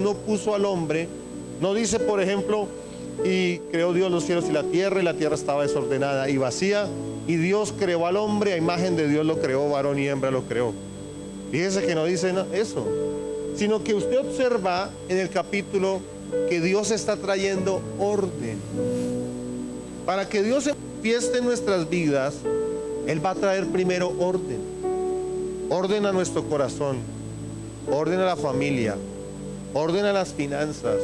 no puso al hombre, no dice, por ejemplo, y creó Dios los cielos y la tierra estaba desordenada y vacía, y Dios creó al hombre, a imagen de Dios lo creó, varón y hembra lo creó. Fíjese que no dice eso, sino que usted observa en el capítulo que Dios está trayendo orden. Para que Dios se manifieste en nuestras vidas, Él va a traer primero orden. Orden a nuestro corazón, orden a la familia, orden a las finanzas,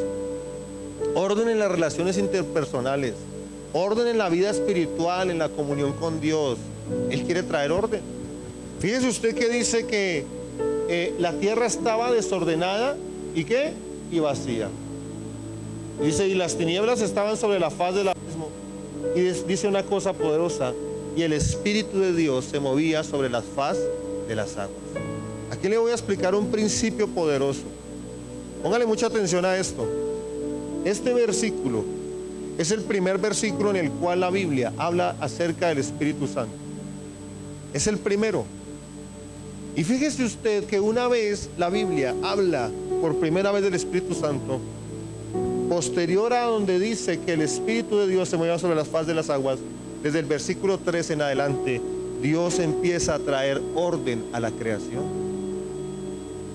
orden en las relaciones interpersonales, orden en la vida espiritual, en la comunión con Dios. Él quiere traer orden. Fíjese usted que dice que la tierra estaba desordenada y ¿qué? Y vacía. Dice, y las tinieblas estaban sobre la faz del abismo. Y dice una cosa poderosa, y el Espíritu de Dios se movía sobre la faz de las aguas. Aquí le voy a explicar un principio poderoso. Póngale mucha atención a esto. Este versículo es el primer versículo en el cual la Biblia habla acerca del Espíritu Santo. Es el primero. Y fíjese usted que una vez la Biblia habla por primera vez del Espíritu Santo, posterior a donde dice que el Espíritu de Dios se mueve sobre las faz de las aguas, desde el versículo 3 en adelante, Dios empieza a traer orden a la creación.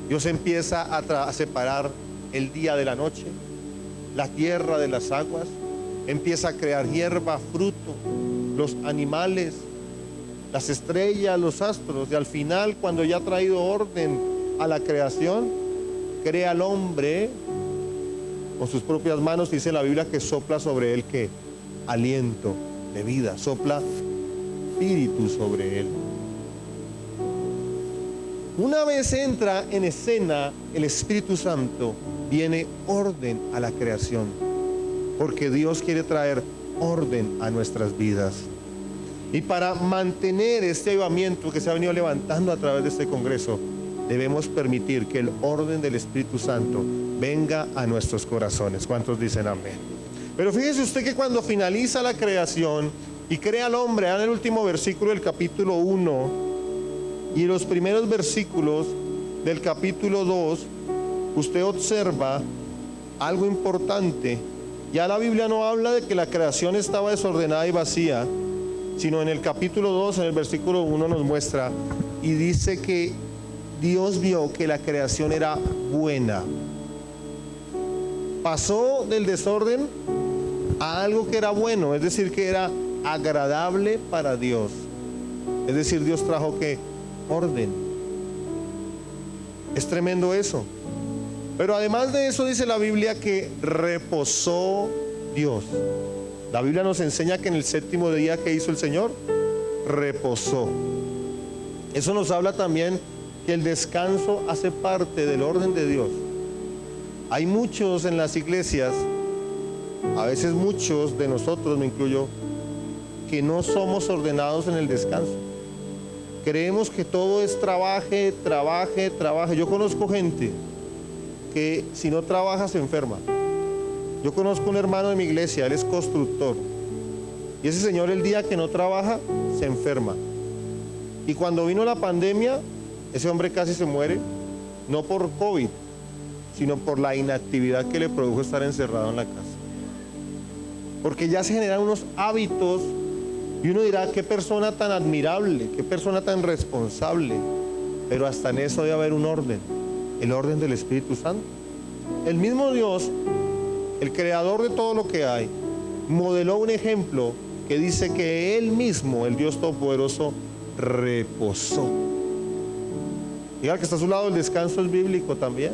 Dios empieza a separar el día de la noche, la tierra de las aguas, empieza a crear hierba, fruto, los animales, las estrellas, los astros, y al final, cuando ya ha traído orden a la creación, crea al hombre con sus propias manos. Dice la Biblia que sopla sobre él que aliento de vida, sopla espíritu sobre él. Una vez entra en escena el Espíritu Santo, viene orden a la creación, porque Dios quiere traer orden a nuestras vidas. Y para mantener este avivamiento que se ha venido levantando a través de este congreso, debemos permitir que el orden del Espíritu Santo venga a nuestros corazones. ¿Cuántos dicen amén? Pero fíjese usted que cuando finaliza la creación y crea al hombre, en el último versículo del capítulo 1 y los primeros versículos del capítulo 2, usted observa algo importante. Ya la Biblia no habla de que la creación estaba desordenada y vacía, sino en el capítulo 2, en el versículo 1 nos muestra y dice que Dios vio que la creación era buena. Pasó del desorden a algo que era bueno, es decir, que era agradable para Dios. Es decir, Dios trajo que orden. Es tremendo eso. Pero además de eso dice la Biblia que reposó Dios. La Biblia nos enseña que en el séptimo día que hizo el Señor, reposó. Eso nos habla también que el descanso hace parte del orden de Dios. Hay muchos en las iglesias, a veces muchos de nosotros, me incluyo, que no somos ordenados en el descanso. Creemos que todo es trabaje, trabaje, trabaje. Yo conozco gente que si no trabaja se enferma. Yo conozco un hermano de mi iglesia, él es constructor. Y ese señor el día que no trabaja, se enferma. Y cuando vino la pandemia, ese hombre casi se muere, no por COVID, sino por la inactividad que le produjo estar encerrado en la casa. Porque ya se generan unos hábitos y uno dirá, qué persona tan admirable, qué persona tan responsable. Pero hasta en eso debe haber un orden, el orden del Espíritu Santo. El mismo Dios, el creador de todo lo que hay, modeló un ejemplo que dice que Él mismo, el Dios Todopoderoso, reposó. Diga que está a su lado, el descanso es bíblico también.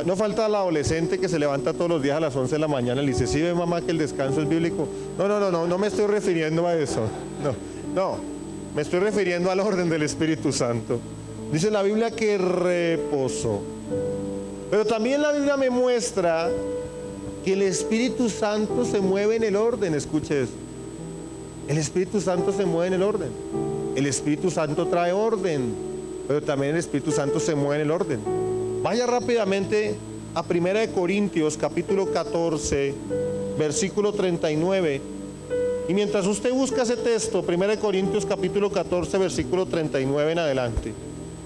No falta el adolescente que se levanta todos los días a las 11 de la mañana y le dice, ¿sí ve mamá que el descanso es bíblico? No me estoy refiriendo a eso. No, me estoy refiriendo al orden del Espíritu Santo. Dice la Biblia que reposó. Pero también la Biblia me muestra que el Espíritu Santo se mueve en el orden. Escuche eso. El Espíritu Santo se mueve en el orden. El Espíritu Santo trae orden, pero también el Espíritu Santo se mueve en el orden. Vaya rápidamente a 1 Corintios capítulo 14, versículo 39. Y mientras usted busca ese texto, 1 Corintios capítulo 14, versículo 39 en adelante,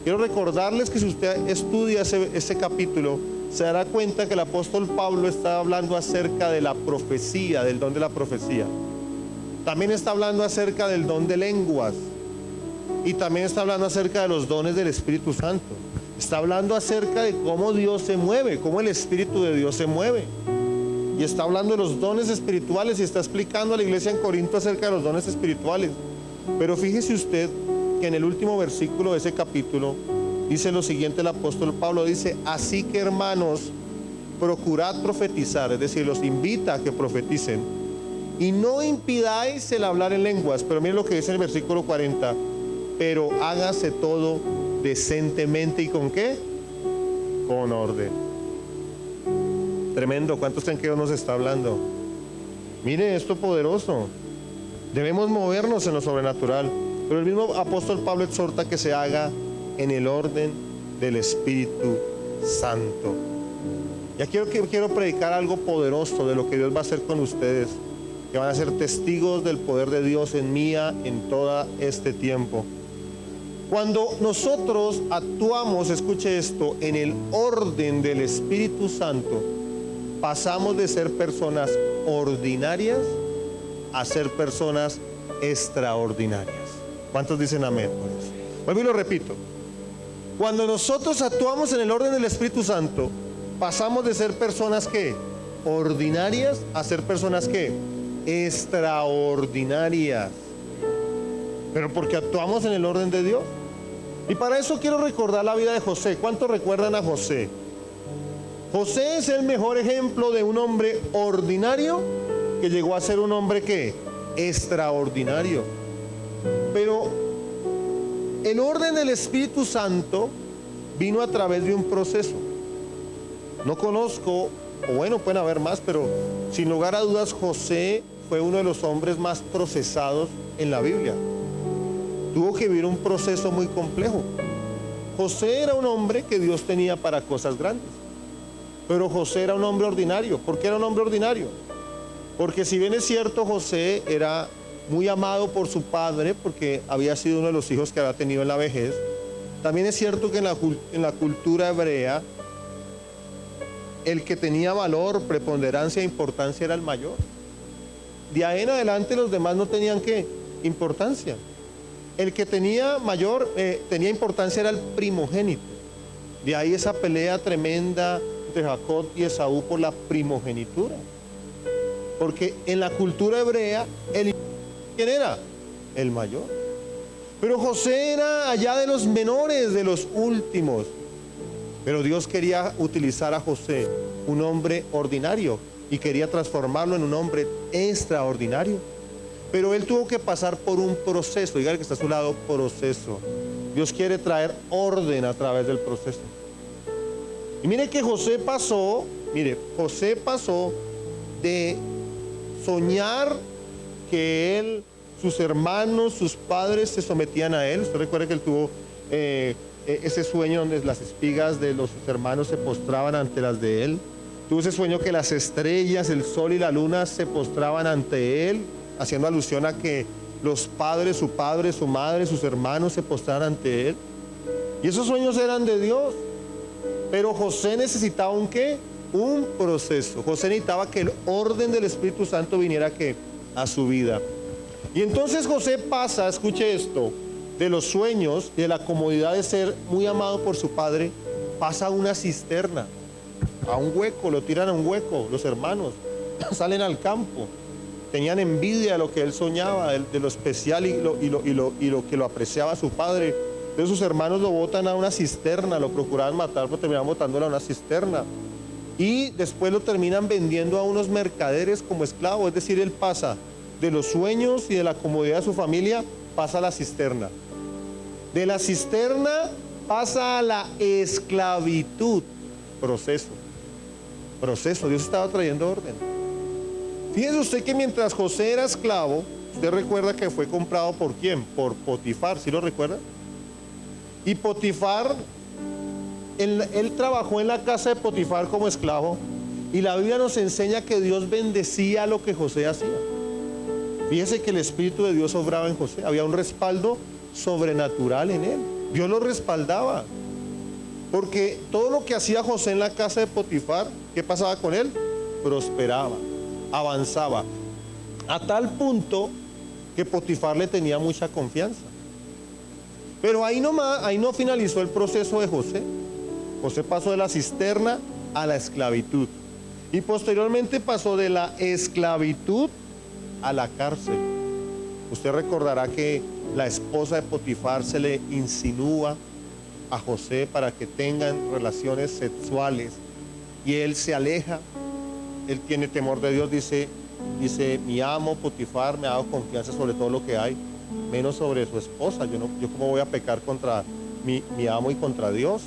Quiero recordarles que si usted estudia ese capítulo, se dará cuenta que el apóstol Pablo está hablando acerca de la profecía, del don de la profecía. También está hablando acerca del don de lenguas. Y también está hablando acerca de los dones del Espíritu Santo. Está hablando acerca de cómo Dios se mueve, cómo el Espíritu de Dios se mueve. Y está hablando de los dones espirituales y está explicando a la iglesia en Corinto acerca de los dones espirituales. Pero fíjese usted que en el último versículo de ese capítulo dice lo siguiente el apóstol Pablo, dice: así que hermanos, procurad profetizar, es decir, los invita a que profeticen, y no impidáis el hablar en lenguas. Pero miren lo que dice en el versículo 40, pero hágase todo decentemente. ¿Y con qué? Con orden. Tremendo. ¿Cuántos creen que Dios nos está hablando? Mire esto poderoso. Debemos movernos en lo sobrenatural. Pero el mismo apóstol Pablo exhorta que se haga en el orden del Espíritu Santo. Y aquí quiero predicar algo poderoso de lo que Dios va a hacer con ustedes, que van a ser testigos del poder de Dios en mía en todo este tiempo. Cuando nosotros actuamos, escuche esto, en el orden del Espíritu Santo, pasamos de ser personas ordinarias a ser personas extraordinarias. ¿Cuántos dicen amén por eso? Vuelvo y lo repito. Cuando nosotros actuamos en el orden del Espíritu Santo, pasamos de ser personas que ordinarias a ser personas que extraordinarias. Pero porque actuamos en el orden de Dios. Y para eso quiero recordar la vida de José. ¿Cuántos recuerdan a José? José es el mejor ejemplo de un hombre ordinario que llegó a ser un hombre que extraordinario. Pero el orden del Espíritu Santo vino a través de un proceso. No conozco, o bueno, pueden haber más, pero sin lugar a dudas José fue uno de los hombres más procesados en la Biblia. Tuvo que vivir un proceso muy complejo. José era un hombre que Dios tenía para cosas grandes, pero José era un hombre ordinario. ¿Por qué era un hombre ordinario? Porque si bien es cierto, José era muy amado por su padre porque había sido uno de los hijos que había tenido en la vejez, también es cierto que en la cultura hebrea el que tenía valor, preponderancia e importancia era el mayor. De ahí en adelante los demás no tenían ¿qué? Importancia. El que tenía tenía importancia era el primogénito. De ahí esa pelea tremenda entre Jacob y Esaú por la primogenitura. Porque en la cultura hebrea, ¿quién era? El mayor. Pero José era allá de los menores, de los últimos. Pero Dios quería utilizar a José, un hombre ordinario, y quería transformarlo en un hombre extraordinario. Pero él tuvo que pasar por un proceso. Dígale que está a su lado, proceso. Dios quiere traer orden a través del proceso. Y mire que José pasó de soñar que sus hermanos, sus padres se sometían a él. Usted recuerda que él tuvo ese sueño donde las espigas de sus hermanos se postraban ante las de él. Tuvo ese sueño que las estrellas, el sol y la luna se postraban ante él, haciendo alusión a que los padres, su padre, su madre, sus hermanos se postraran ante él. Y esos sueños eran de Dios. Pero José necesitaba un ¿qué? Un proceso. José necesitaba que el orden del Espíritu Santo viniera ¿qué? A su vida. Y entonces José pasa, escuche esto, de los sueños y de la comodidad de ser muy amado por su padre, pasa a una cisterna, a un hueco, lo tiran a un hueco, los hermanos salen al campo. Tenían envidia de lo que él soñaba, de lo especial y lo que lo apreciaba su padre. Entonces sus hermanos lo botan a una cisterna, lo procuraban matar, pero terminaban botándolo a una cisterna. Y después lo terminan vendiendo a unos mercaderes como esclavo. Es decir, él pasa de los sueños y de la comodidad de su familia, pasa a la cisterna. De la cisterna pasa a la esclavitud. Proceso. Dios estaba trayendo orden. Fíjese usted que mientras José era esclavo, usted recuerda que fue comprado ¿por quién? Por Potifar, ¿sí lo recuerda? Y Potifar, él trabajó en la casa de Potifar como esclavo, y la Biblia nos enseña que Dios bendecía lo que José hacía. Fíjese que el Espíritu de Dios obraba en José, había un respaldo sobrenatural en él. Dios lo respaldaba. Porque todo lo que hacía José en la casa de Potifar, ¿qué pasaba con él? Prosperaba, avanzaba. A tal punto que Potifar le tenía mucha confianza. Pero ahí no finalizó el proceso de José. José pasó de la cisterna a la esclavitud. Y posteriormente pasó de la esclavitud a la cárcel. Usted recordará que la esposa de Potifar se le insinúa a José para que tengan relaciones sexuales. Y él se aleja. Él tiene temor de Dios, dice, mi amo Potifar me ha dado confianza sobre todo lo que hay, menos sobre su esposa. Yo cómo voy a pecar contra mi amo y contra Dios.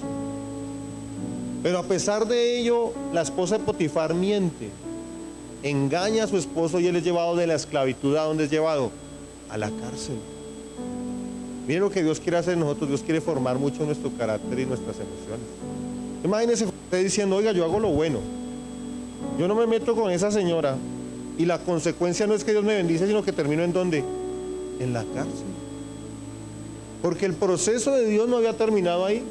Pero a pesar de ello, la esposa de Potifar miente, engaña a su esposo y él es llevado de la esclavitud. ¿A dónde es llevado? A la cárcel. Miren lo que Dios quiere hacer en nosotros. Dios quiere formar mucho nuestro carácter y nuestras emociones. Imagínense usted diciendo, oiga, yo hago lo bueno, yo no me meto con esa señora, y la consecuencia no es que Dios me bendice, sino que termino ¿en dónde? En la cárcel. Porque el proceso de Dios no había terminado ahí.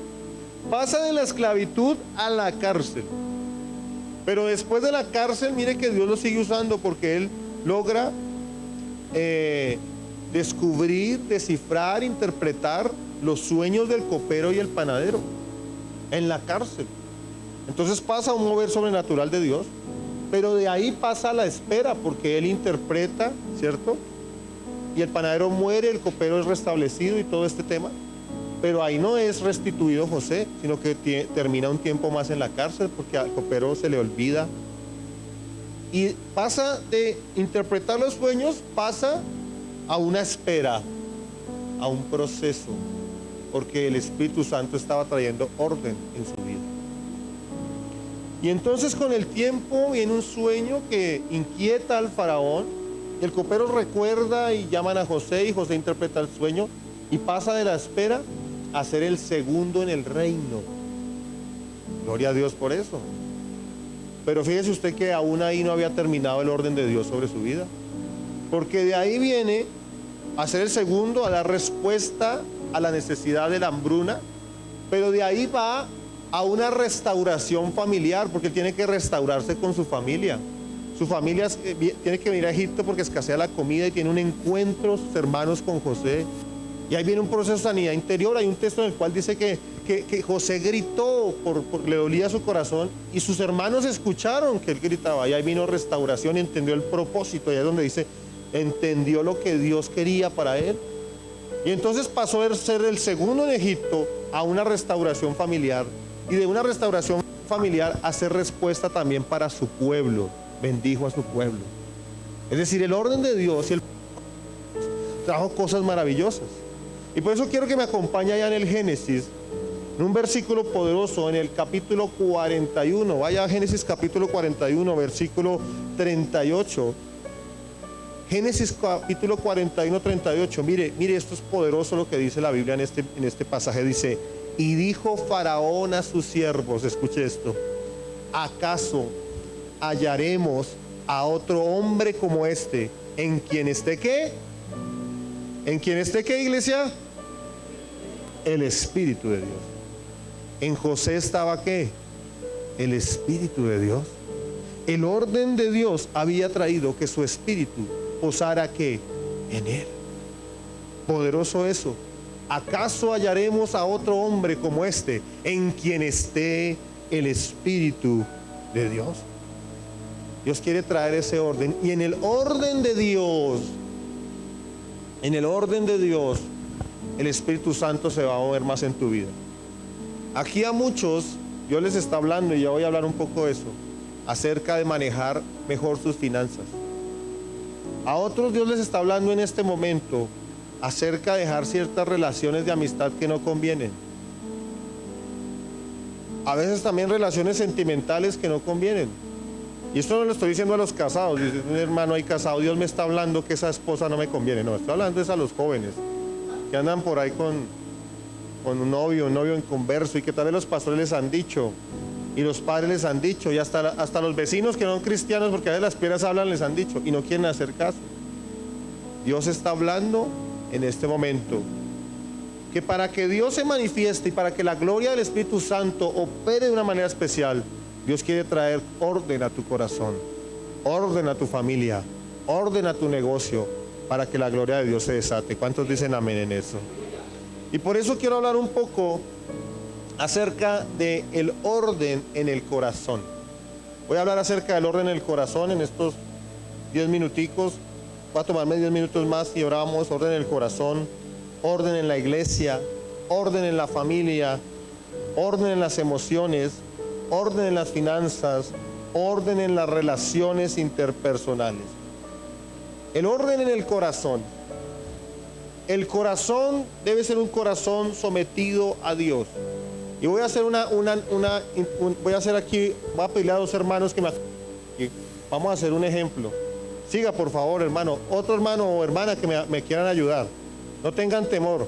Pasa de la esclavitud a la cárcel. Pero después de la cárcel, mire que Dios lo sigue usando, porque Él logra descubrir, descifrar, interpretar los sueños del copero y el panadero en la cárcel. Entonces pasa un mover sobrenatural de Dios. Pero de ahí pasa a la espera, porque Él interpreta, ¿cierto? Y el panadero muere, el copero es restablecido y todo este tema. Pero ahí no es restituido José, sino que termina un tiempo más en la cárcel, porque al copero se le olvida. Y pasa de interpretar los sueños, pasa a una espera, a un proceso, porque el Espíritu Santo estaba trayendo orden en su vida. Y entonces con el tiempo viene un sueño que inquieta al faraón. El copero recuerda y llaman a José, y José interpreta el sueño y pasa de la espera a ser el segundo en el reino. Gloria a Dios por eso. Pero fíjese usted que aún ahí no había terminado el orden de Dios sobre su vida, porque de ahí viene a ser el segundo, a dar respuesta a la necesidad de la hambruna. Pero de ahí va a una restauración familiar, porque él tiene que restaurarse con su familia. Su familia tiene que venir a Egipto porque escasea la comida, y tiene un encuentro sus hermanos con José. Y ahí viene un proceso de sanidad interior. Hay un texto en el cual dice que José gritó, le dolía su corazón, y sus hermanos escucharon que él gritaba. Y ahí vino restauración y entendió el propósito. Y ahí es donde dice, entendió lo que Dios quería para él. Y entonces pasó de ser el segundo en Egipto a una restauración familiar. Y de una restauración familiar a hacer respuesta también para su pueblo. Bendijo a su pueblo. Es decir, el orden de Dios y el trajo cosas maravillosas. Y por eso quiero que me acompañe allá en el Génesis, en un versículo poderoso, en el capítulo 41. Vaya a Génesis capítulo 41, versículo 38. Génesis capítulo 41, 38. Mire, esto es poderoso lo que dice la Biblia en este pasaje. Dice, y dijo Faraón a sus siervos, escuche esto, ¿acaso hallaremos a otro hombre como este, en quien esté qué? ¿En quien esté qué, iglesia? El Espíritu de Dios. En José estaba qué? El Espíritu de Dios. El orden de Dios había traído que su Espíritu posara qué? En él. Poderoso eso. ¿Acaso hallaremos a otro hombre como este, en quien esté el Espíritu de Dios? Dios quiere traer ese orden. Y en el orden de Dios, el Espíritu Santo se va a mover más en tu vida. Aquí a muchos Dios les está hablando, y ya voy a hablar un poco de eso, acerca de manejar mejor sus finanzas. A otros Dios les está hablando en este momento acerca de dejar ciertas relaciones de amistad que no convienen. A veces también relaciones sentimentales que no convienen. Y esto no lo estoy diciendo a los casados. Dice un hermano ahí casado, Dios me está hablando que esa esposa no me conviene. No, estoy hablando es a los jóvenes que andan por ahí con un novio inconverso, y que tal vez los pastores les han dicho, y los padres les han dicho, y hasta los vecinos que no son cristianos, porque a veces las piedras hablan, les han dicho, y no quieren hacer caso. Dios está hablando en este momento que para que Dios se manifieste y para que la gloria del Espíritu Santo opere de una manera especial, Dios quiere traer orden a tu corazón, orden a tu familia, orden a tu negocio, para que la gloria de Dios se desate. ¿Cuántos dicen amén en eso? Y por eso quiero hablar un poco acerca del orden en el corazón. Voy a hablar acerca del orden en el corazón en estos 10 minuticos. Voy a tomarme 10 minutos más y ahora vamos, orden en el corazón, orden en la iglesia, orden en la familia, orden en las emociones, orden en las finanzas, orden en las relaciones interpersonales. El orden en el corazón. El corazón debe ser un corazón sometido a Dios. Y voy a hacer voy a hacer aquí, voy a pedirle a dos hermanos que vamos a hacer un ejemplo. Siga por favor, hermano, otro hermano o hermana que me quieran ayudar. No tengan temor.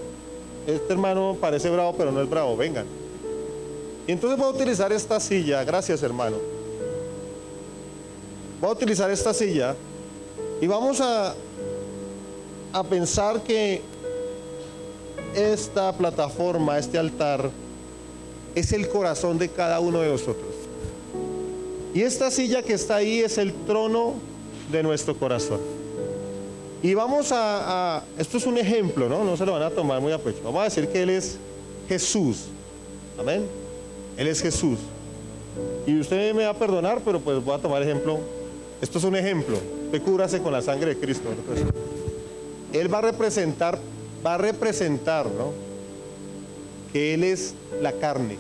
Este hermano parece bravo, pero no es bravo, vengan. Y entonces voy a utilizar esta silla, gracias hermano. Voy a utilizar esta silla y vamos a pensar que esta plataforma, este altar, es el corazón de cada uno de nosotros. Y esta silla que está ahí es el trono de nuestro corazón. Y vamos esto es un ejemplo, ¿no? No se lo van a tomar muy a pecho. Vamos a decir que Él es Jesús. Amén. Él es Jesús. Y usted me va a perdonar, pero pues voy a tomar ejemplo. Esto es un ejemplo. Usted cúbrase con la sangre de Cristo. Entonces, Él va a representar, ¿no? Que Él es la carne,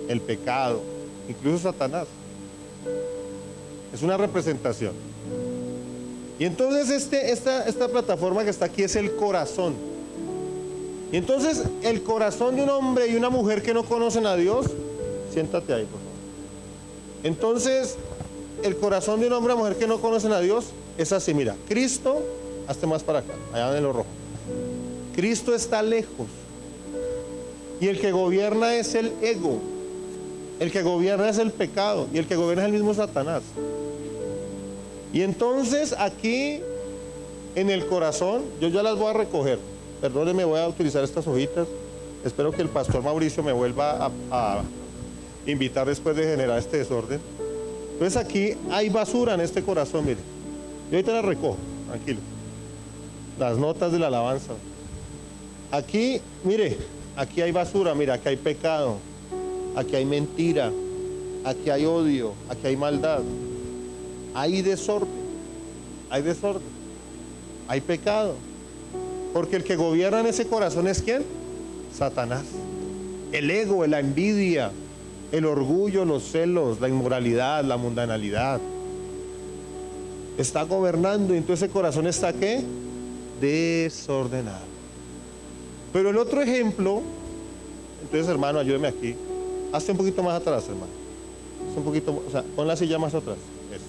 el pecado, incluso Satanás. Es una representación. Y entonces esta plataforma que está aquí es el corazón. Y entonces el corazón de un hombre y una mujer que no conocen a Dios, siéntate ahí, por favor. Entonces, el corazón de un hombre o mujer que no conocen a Dios es así, mira, Cristo, hazte más para acá, allá en lo rojo. Cristo está lejos. Y el que gobierna es el ego. El que gobierna es el pecado. Y el que gobierna es el mismo Satanás. Y entonces aquí en el corazón, yo ya las voy a recoger. Perdónenme, voy a utilizar estas hojitas. Espero que el pastor Mauricio me vuelva a invitar después de generar este desorden. Entonces aquí hay basura en este corazón, mire. Yo ahorita la recojo, tranquilo. Las notas de la alabanza. Aquí, mire, aquí hay basura, mira, aquí hay pecado. Aquí hay mentira. Aquí hay odio. Aquí hay maldad. Hay desorden. Hay desorden. Hay pecado. Porque el que gobierna en ese corazón es ¿quién? Satanás. El ego, la envidia, el orgullo, los celos, la inmoralidad, la mundanalidad. Está gobernando y entonces ese corazón está ¿qué? Desordenado. Pero el otro ejemplo, entonces hermano, ayúdeme aquí. Hazte un poquito más atrás, hermano. Hazte un poquito, o sea, pon la silla más atrás. Eso.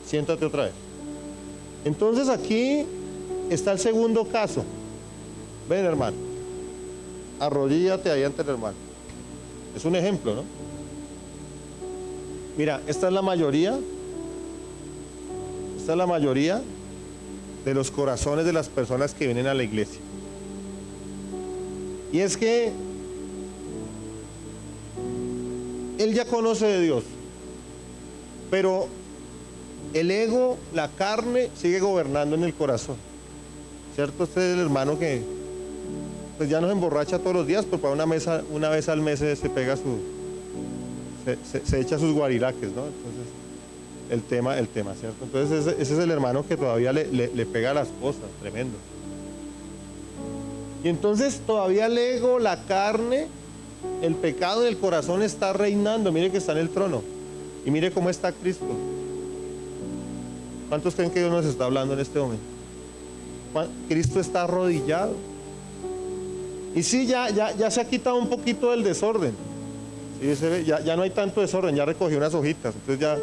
Siéntate otra vez. Entonces aquí está el segundo caso. Ven, hermano. Arrodíllate ahí ante el hermano. Es un ejemplo, ¿no? Mira, esta es la mayoría. Esta es la mayoría de los corazones de las personas que vienen a la iglesia. Y es que él ya conoce de Dios, pero el ego, la carne, sigue gobernando en el corazón. ¿Cierto? Este es el hermano que pues ya nos emborracha todos los días, pero para una vez al mes se pega se echa sus guarilaques, ¿no? Entonces, el tema, ¿cierto? Entonces ese es el hermano que todavía le pega a la esposa, tremendo. Y entonces todavía el ego, la carne, el pecado del corazón está reinando. Mire que está en el trono. Y mire cómo está Cristo. ¿Cuántos creen que Dios nos está hablando en este momento? Cristo está arrodillado. Y sí, ya se ha quitado un poquito del desorden. Sí, ya no hay tanto desorden, ya recogí unas hojitas. Entonces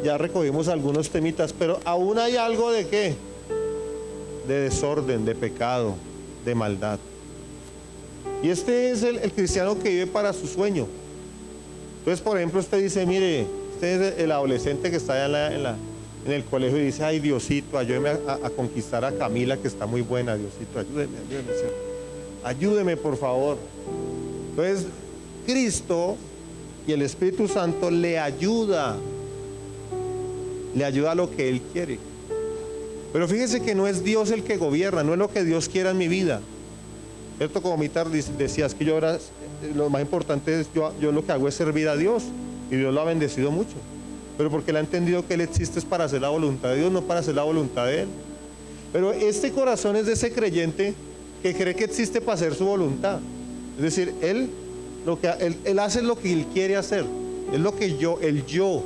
ya recogimos algunos temitas, pero aún hay algo de ¿qué? De desorden, de pecado, de maldad. Y este es el cristiano que vive para su sueño. Entonces, por ejemplo, usted dice, mire, usted es el adolescente que está allá en el colegio y dice, ay Diosito, ayúdeme a conquistar a Camila, que está muy buena, Diosito, ayúdeme, ¿cierto? Ayúdeme por favor. Entonces Cristo y el Espíritu Santo le ayuda a lo que Él quiere. Pero fíjese que no es Dios el que gobierna, no es lo que Dios quiera en mi vida, ¿cierto? Como Mitar decías que yo ahora, lo más importante es, yo lo que hago es servir a Dios, y Dios lo ha bendecido mucho, pero porque Él ha entendido que Él existe es para hacer la voluntad de Dios, no para hacer la voluntad de Él. Pero este corazón es de ese creyente que cree que existe para hacer su voluntad. Es decir, él hace lo que Él quiere hacer, es lo que el yo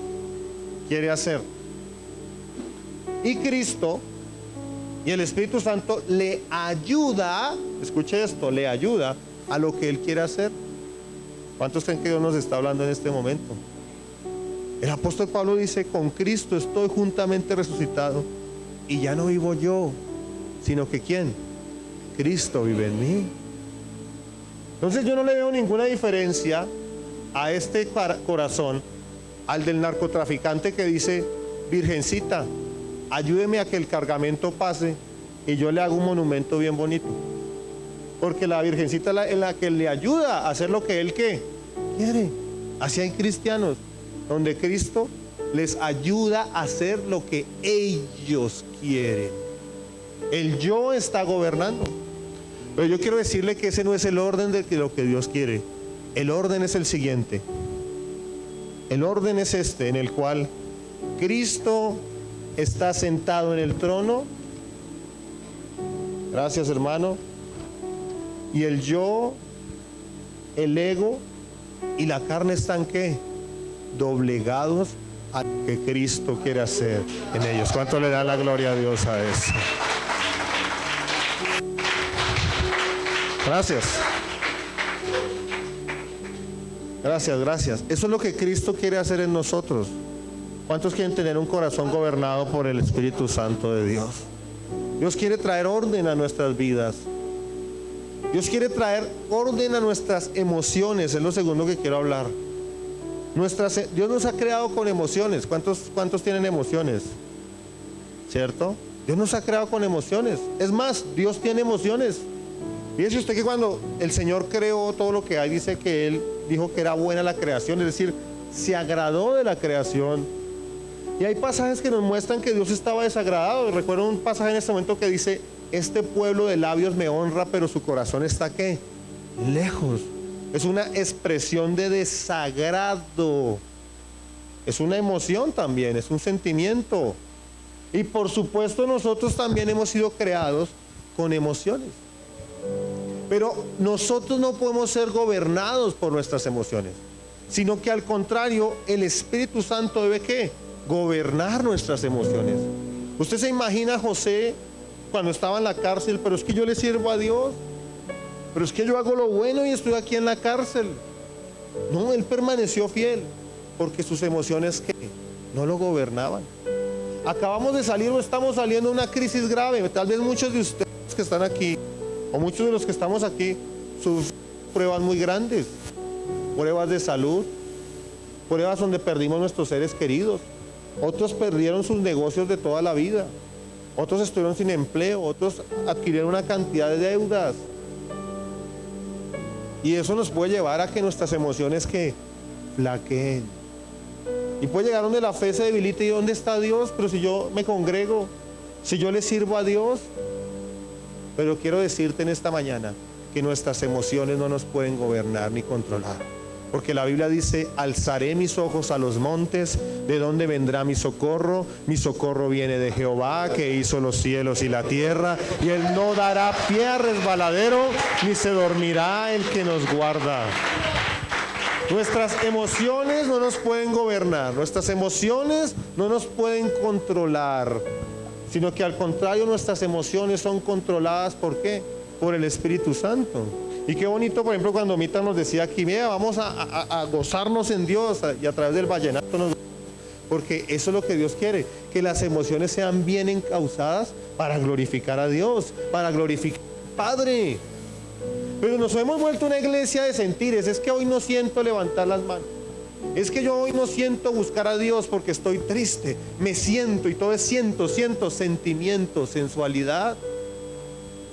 quiere hacer. Y Cristo y el Espíritu Santo le ayuda, escuche esto, le ayuda a lo que Él quiere hacer. ¿Cuántos creen que Dios nos está hablando en este momento? El apóstol Pablo dice, con Cristo estoy juntamente resucitado, y ya no vivo yo, sino que ¿quién? Cristo vive en mí. Entonces yo no le veo ninguna diferencia a este corazón al del narcotraficante que dice, Virgencita, ayúdeme a que el cargamento pase y yo le hago un monumento bien bonito. Porque la Virgencita es la que le ayuda a hacer lo que Él quiere. Así hay cristianos donde Cristo les ayuda a hacer lo que ellos quieren. El yo está gobernando. Pero yo quiero decirle que ese no es el orden de lo que Dios quiere. El orden es el siguiente. El orden es este, en el cual Cristo está sentado en el trono. Gracias, hermano. Y el yo, el ego y la carne están ¿qué? Doblegados a lo que Cristo quiere hacer en ellos. ¿Cuánto le da la gloria a Dios a eso? Gracias. Gracias. Eso es lo que Cristo quiere hacer en nosotros. ¿Cuántos quieren tener un corazón gobernado por el Espíritu Santo de Dios? Dios quiere traer orden a nuestras vidas. Dios quiere traer orden a nuestras emociones. Es lo segundo que quiero hablar. Dios nos ha creado con emociones. ¿Cuántos tienen emociones? ¿Cierto? Dios nos ha creado con emociones. Es más, Dios tiene emociones. Fíjese usted que cuando el Señor creó todo lo que hay, dice que Él dijo que era buena la creación, es decir, se agradó de la creación. Y hay pasajes que nos muestran que Dios estaba desagradado. Recuerdo un pasaje en este momento que dice, este pueblo de labios me honra, pero su corazón está ¿qué? Lejos. Es una expresión de desagrado. Es una emoción también, es un sentimiento. Y por supuesto nosotros también hemos sido creados con emociones. Pero nosotros no podemos ser gobernados por nuestras emociones, sino que al contrario, el Espíritu Santo debe ¿qué? Gobernar nuestras emociones. Usted se imagina a José cuando estaba en la cárcel, pero es que yo le sirvo a Dios, pero es que yo hago lo bueno y estoy aquí en la cárcel. No, él permaneció fiel porque sus emociones ¿qué? No lo gobernaban. Acabamos de salir o estamos saliendo de una crisis grave. Tal vez muchos de ustedes que están aquí o muchos de los que estamos aquí sufren pruebas muy grandes, pruebas de salud, pruebas donde perdimos nuestros seres queridos. Otros perdieron sus negocios de toda la vida, otros estuvieron sin empleo, otros adquirieron una cantidad de deudas. Y eso nos puede llevar a que nuestras emociones que flaqueen. Y puede llegar donde la fe se debilite y ¿dónde está Dios? Pero si yo me congrego, si yo le sirvo a Dios. Pero quiero decirte en esta mañana que nuestras emociones no nos pueden gobernar ni controlar. Porque la Biblia dice, alzaré mis ojos a los montes, ¿de dónde vendrá mi socorro? Mi socorro viene de Jehová, que hizo los cielos y la tierra, y Él no dará pie a resbaladero, ni se dormirá el que nos guarda. Nuestras emociones no nos pueden gobernar, nuestras emociones no nos pueden controlar, sino que al contrario, nuestras emociones son controladas, ¿por qué? Por el Espíritu Santo. Y qué bonito, por ejemplo, cuando Mita nos decía aquí, mira, vamos a gozarnos en Dios, y a través del vallenato porque eso es lo que Dios quiere, que las emociones sean bien encauzadas para glorificar a Dios, para glorificar al Padre. Pero nos hemos vuelto una iglesia de sentires. Es que hoy no siento levantar las manos, Es que yo hoy no siento buscar a Dios porque estoy triste. Me siento y todo es siento, sentimiento, sensualidad.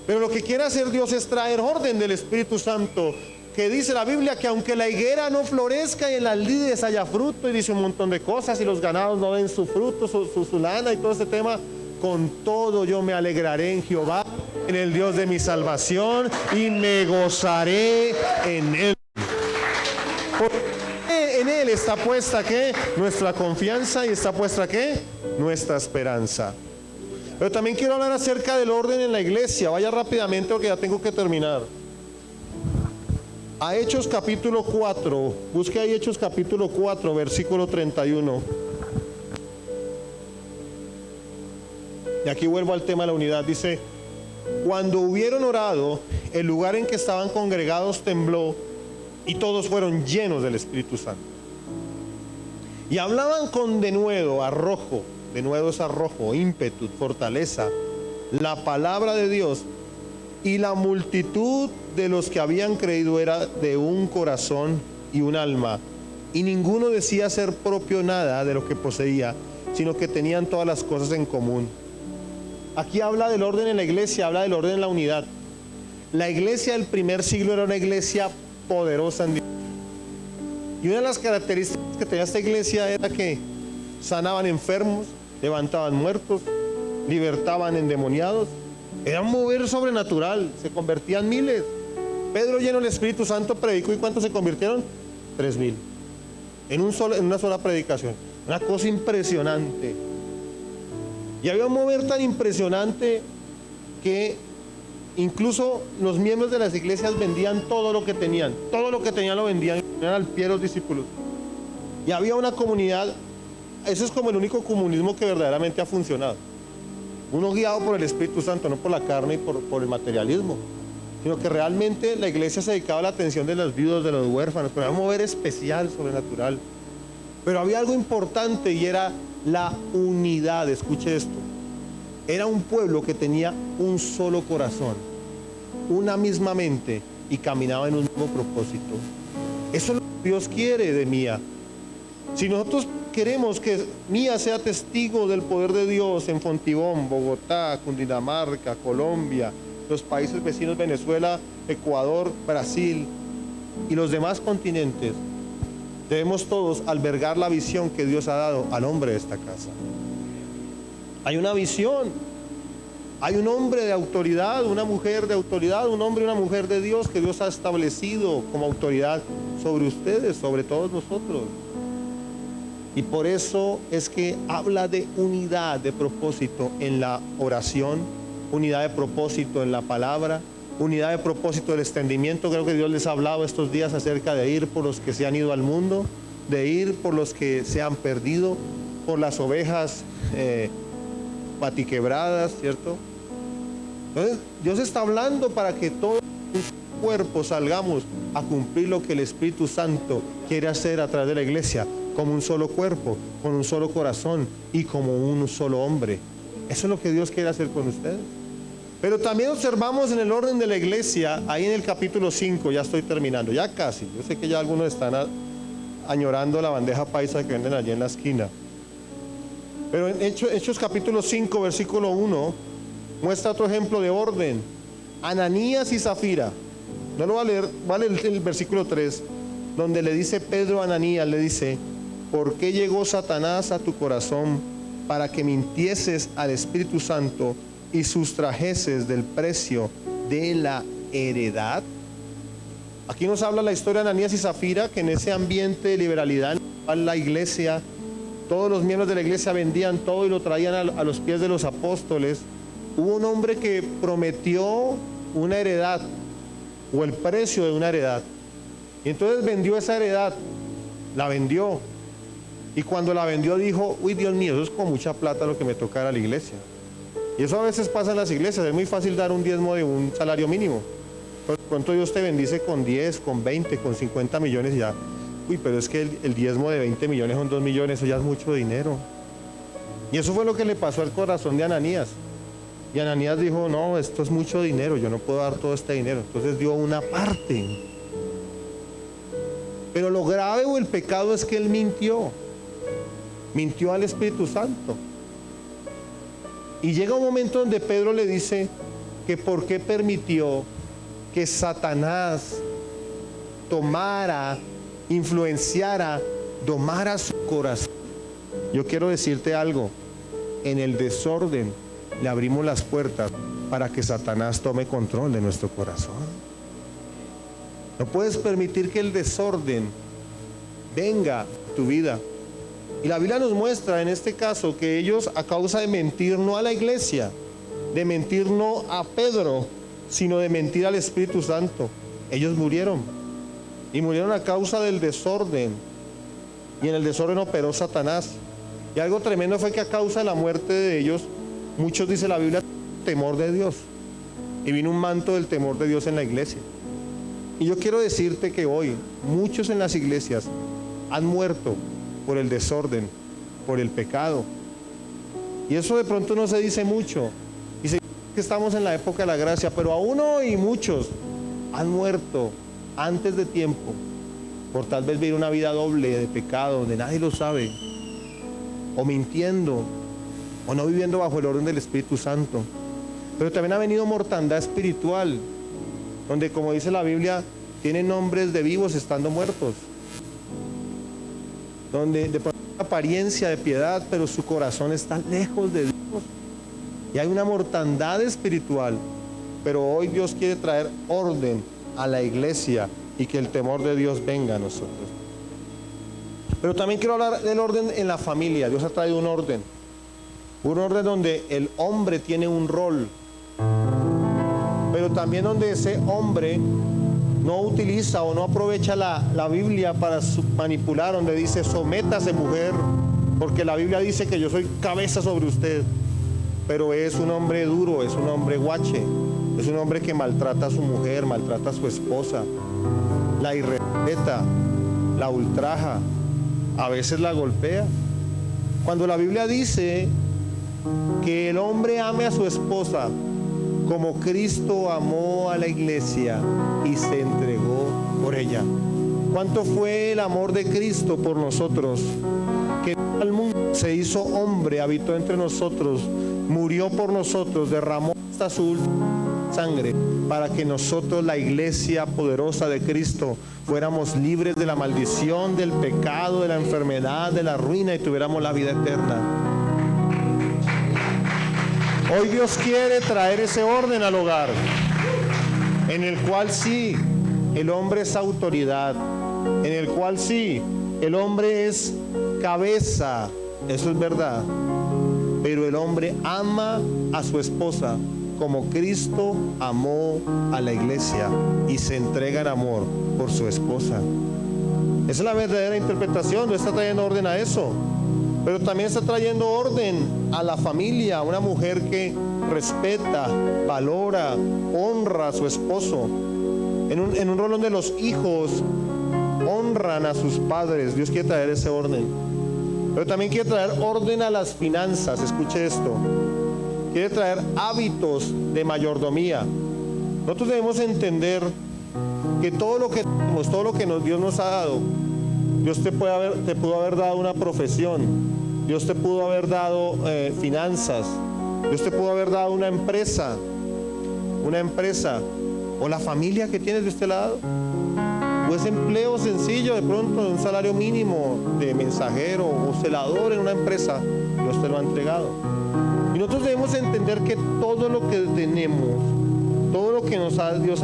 Pero lo que quiere hacer Dios es traer orden del Espíritu Santo, que dice la Biblia que aunque la higuera no florezca y en las lides haya fruto, y dice un montón de cosas, y los ganados no den su fruto, su lana y todo este tema, con todo yo me alegraré en Jehová, en el Dios de mi salvación, y me gozaré en Él. Porque en Él está puesta ¿qué? Nuestra confianza, y está puesta ¿qué? Nuestra esperanza. Pero también quiero hablar acerca del orden en la iglesia. Vaya rápidamente porque ya tengo que terminar. A Hechos capítulo 4, busque ahí Hechos capítulo 4, versículo 31. Y aquí vuelvo al tema de la unidad. Dice: cuando hubieron orado, el lugar en que estaban congregados tembló, y todos fueron llenos del Espíritu Santo. Y hablaban con denuedo, arrojo, denuedo es arrojo, ímpetu, fortaleza, la palabra de Dios. Y la multitud de los que habían creído era de un corazón y un alma, y ninguno decía ser propio nada de lo que poseía, sino que tenían todas las cosas en común. Aquí habla del orden en la iglesia, habla del orden en la unidad. La iglesia del primer siglo era una iglesia poderosa en Dios. Y una de las características que tenía esta iglesia era que sanaban enfermos, levantaban muertos, libertaban endemoniados. Era un mover sobrenatural, se convertían miles. Pedro, lleno del Espíritu Santo, predicó, ¿y cuántos se convirtieron? 3,000 en una sola predicación. Una cosa impresionante. Y había un mover tan impresionante que incluso los miembros de las iglesias vendían todo lo que tenían. Todo lo que tenían lo vendían y ponían al pie de los discípulos. Y había una comunidad. Eso es como el único comunismo que verdaderamente ha funcionado. Uno guiado por el Espíritu Santo, no por la carne y por el materialismo, sino que realmente la iglesia se dedicaba a la atención de los viudos, de los huérfanos, pero era un mover especial, sobrenatural. Pero había algo importante, y era la unidad. Escuche esto: era un pueblo que tenía un solo corazón, una misma mente, y caminaba en un mismo propósito. Eso es lo que Dios quiere de Mía. Si nosotros queremos que Mía sea testigo del poder de Dios en Fontibón, Bogotá, Cundinamarca, Colombia, los países vecinos, Venezuela, Ecuador, Brasil y los demás continentes, debemos todos albergar la visión que Dios ha dado al hombre de esta casa. Hay una visión, hay un hombre de autoridad, una mujer de autoridad, un hombre y una mujer de Dios que Dios ha establecido como autoridad sobre ustedes, sobre todos nosotros. Y por eso es que habla de unidad de propósito en la oración, unidad de propósito en la palabra, unidad de propósito del extendimiento. Creo que Dios les ha hablado estos días acerca de ir por los que se han ido al mundo, de ir por los que se han perdido, por las ovejas patiquebradas, ¿cierto? Entonces Dios está hablando para que todos los cuerpos salgamos a cumplir lo que el Espíritu Santo quiere hacer a través de la iglesia, como un solo cuerpo, con un solo corazón y como un solo hombre. Eso es lo que Dios quiere hacer con ustedes. Pero también observamos en el orden de la iglesia, ahí en el capítulo 5, ya estoy terminando, ya casi. Yo sé que ya algunos están añorando la bandeja paisa que venden allí en la esquina. Pero en Hechos capítulo 5, versículo 1, muestra otro ejemplo de orden. Ananías y Zafira. No lo voy a leer, vale el versículo 3, donde le dice Pedro a Ananías, le dice: ¿por qué llegó Satanás a tu corazón para que mintieses al Espíritu Santo y sustrajeses del precio de la heredad? Aquí nos habla la historia de Ananías y Zafira, que en ese ambiente de liberalidad en el cual la iglesia, todos los miembros de la iglesia vendían todo y lo traían a los pies de los apóstoles. Hubo un hombre que prometió una heredad, o el precio de una heredad, y entonces vendió esa heredad, la vendió. Y cuando la vendió dijo: uy, Dios mío, eso es como mucha plata lo que me toca a la iglesia. Y eso a veces pasa en las iglesias. Es muy fácil dar un diezmo de un salario mínimo. De pronto Dios te bendice con 10, con 20, con 50 millones y ya. Uy, pero es que el diezmo de 20 millones son 2 millones, eso ya es mucho dinero. Y eso fue lo que le pasó al corazón de Ananías. Y Ananías dijo: no, esto es mucho dinero, yo no puedo dar todo este dinero. Entonces dio una parte. Pero lo grave o el pecado es que él mintió al Espíritu Santo. Y llega un momento donde Pedro le dice que por qué permitió que Satanás tomara, influenciara, domara su corazón. Yo quiero decirte algo: en el desorden le abrimos las puertas para que Satanás tome control de nuestro corazón. No puedes permitir que el desorden venga a tu vida. Y la Biblia nos muestra en este caso que ellos, a causa de mentir no a la iglesia, de mentir no a Pedro, sino de mentir al Espíritu Santo, ellos murieron. Y murieron a causa del desorden. Y en el desorden operó Satanás. Y algo tremendo fue que a causa de la muerte de ellos, muchos, dice la Biblia, temor de Dios. Y vino un manto del temor de Dios en la iglesia. Y yo quiero decirte que hoy muchos en las iglesias han muerto por el desorden, por el pecado. Y eso de pronto no se dice mucho. Y se dice que estamos en la época de la gracia, pero aún hoy muchos han muerto antes de tiempo por tal vez vivir una vida doble de pecado, donde nadie lo sabe, o mintiendo, o no viviendo bajo el orden del Espíritu Santo. Pero también ha venido mortandad espiritual, donde, como dice la Biblia, tienen nombres de vivos estando muertos, donde de pronto hay apariencia de piedad, pero su corazón está lejos de Dios, y hay una mortandad espiritual. Pero hoy Dios quiere traer orden a la iglesia y que el temor de Dios venga a nosotros. Pero también quiero hablar del orden en la familia. Dios ha traído un orden donde el hombre tiene un rol, pero también donde ese hombre no utiliza o no aprovecha la Biblia para manipular, donde dice: sométase, mujer, porque la Biblia dice que yo soy cabeza sobre usted. Pero es un hombre duro, es un hombre guache, es un hombre que maltrata a su mujer, maltrata a su esposa, la irrespeta, la ultraja, a veces la golpea. Cuando la Biblia dice que el hombre ame a su esposa como Cristo amó a la iglesia y se entregó por ella. ¿Cuánto fue el amor de Cristo por nosotros? Que al mundo se hizo hombre, habitó entre nosotros, murió por nosotros, derramó hasta su última sangre para que nosotros, la iglesia poderosa de Cristo, fuéramos libres de la maldición, del pecado, de la enfermedad, de la ruina, y tuviéramos la vida eterna. Hoy Dios quiere traer ese orden al hogar, en el cual sí, el hombre es autoridad, en el cual sí, el hombre es cabeza, eso es verdad, pero el hombre ama a su esposa como Cristo amó a la iglesia y se entrega en amor por su esposa. Esa es la verdadera interpretación. No está trayendo orden a eso, pero también está trayendo orden a la familia, a una mujer que respeta, valora, honra a su esposo. En un rol donde los hijos honran a sus padres. Dios quiere traer ese orden. Pero también quiere traer orden a las finanzas. Escuche esto. Quiere traer hábitos de mayordomía. Nosotros debemos entender que todo lo que tenemos, todo lo que Dios nos ha dado, Dios te pudo haber dado una profesión, Dios te pudo haber dado finanzas, Dios te pudo haber dado una empresa, o la familia que tienes, Dios te la ha dado, o ese empleo sencillo de pronto de un salario mínimo de mensajero o celador en una empresa, Dios te lo ha entregado. Y nosotros debemos entender que todo lo que tenemos, todo lo que Dios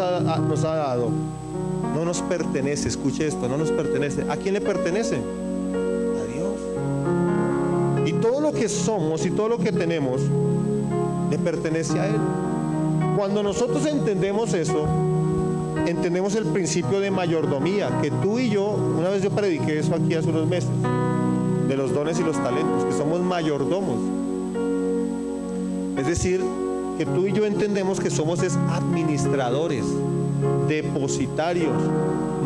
nos ha dado, no nos pertenece. Escuche esto, no nos pertenece. ¿A quién le pertenece? A Dios. Y todo lo que somos y todo lo que tenemos le pertenece a Él. Cuando nosotros entendemos eso, entendemos el principio de mayordomía, que tú y yo, una vez yo prediqué eso aquí hace unos meses, de los dones y los talentos, que somos mayordomos. Es decir, que tú y yo entendemos que somos administradores, depositarios,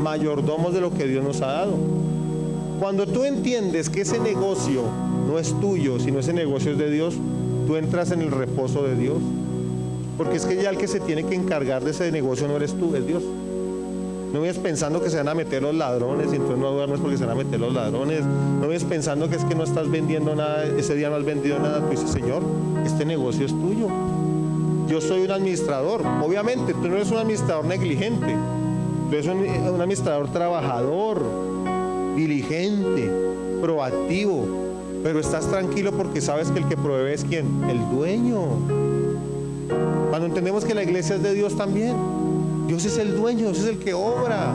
mayordomos de lo que Dios nos ha dado. Cuando tú entiendes que ese negocio no es tuyo, sino ese negocio es de Dios, tú entras en el reposo de Dios. Porque es que ya el que se tiene que encargar de ese negocio no eres tú, es Dios. No vayas pensando que se van a meter los ladrones y entonces no duermes porque se van a meter los ladrones. No vayas pensando que es que no estás vendiendo nada, ese día no has vendido nada. Tú dices, Señor, este negocio es tuyo. Yo soy un administrador. Obviamente, tú no eres un administrador negligente. Tú eres un administrador trabajador, diligente, proactivo. Pero estás tranquilo porque sabes que el que provee es ¿quién? El dueño. Cuando entendemos que la iglesia es de Dios también, Dios es el dueño, Dios es el que obra.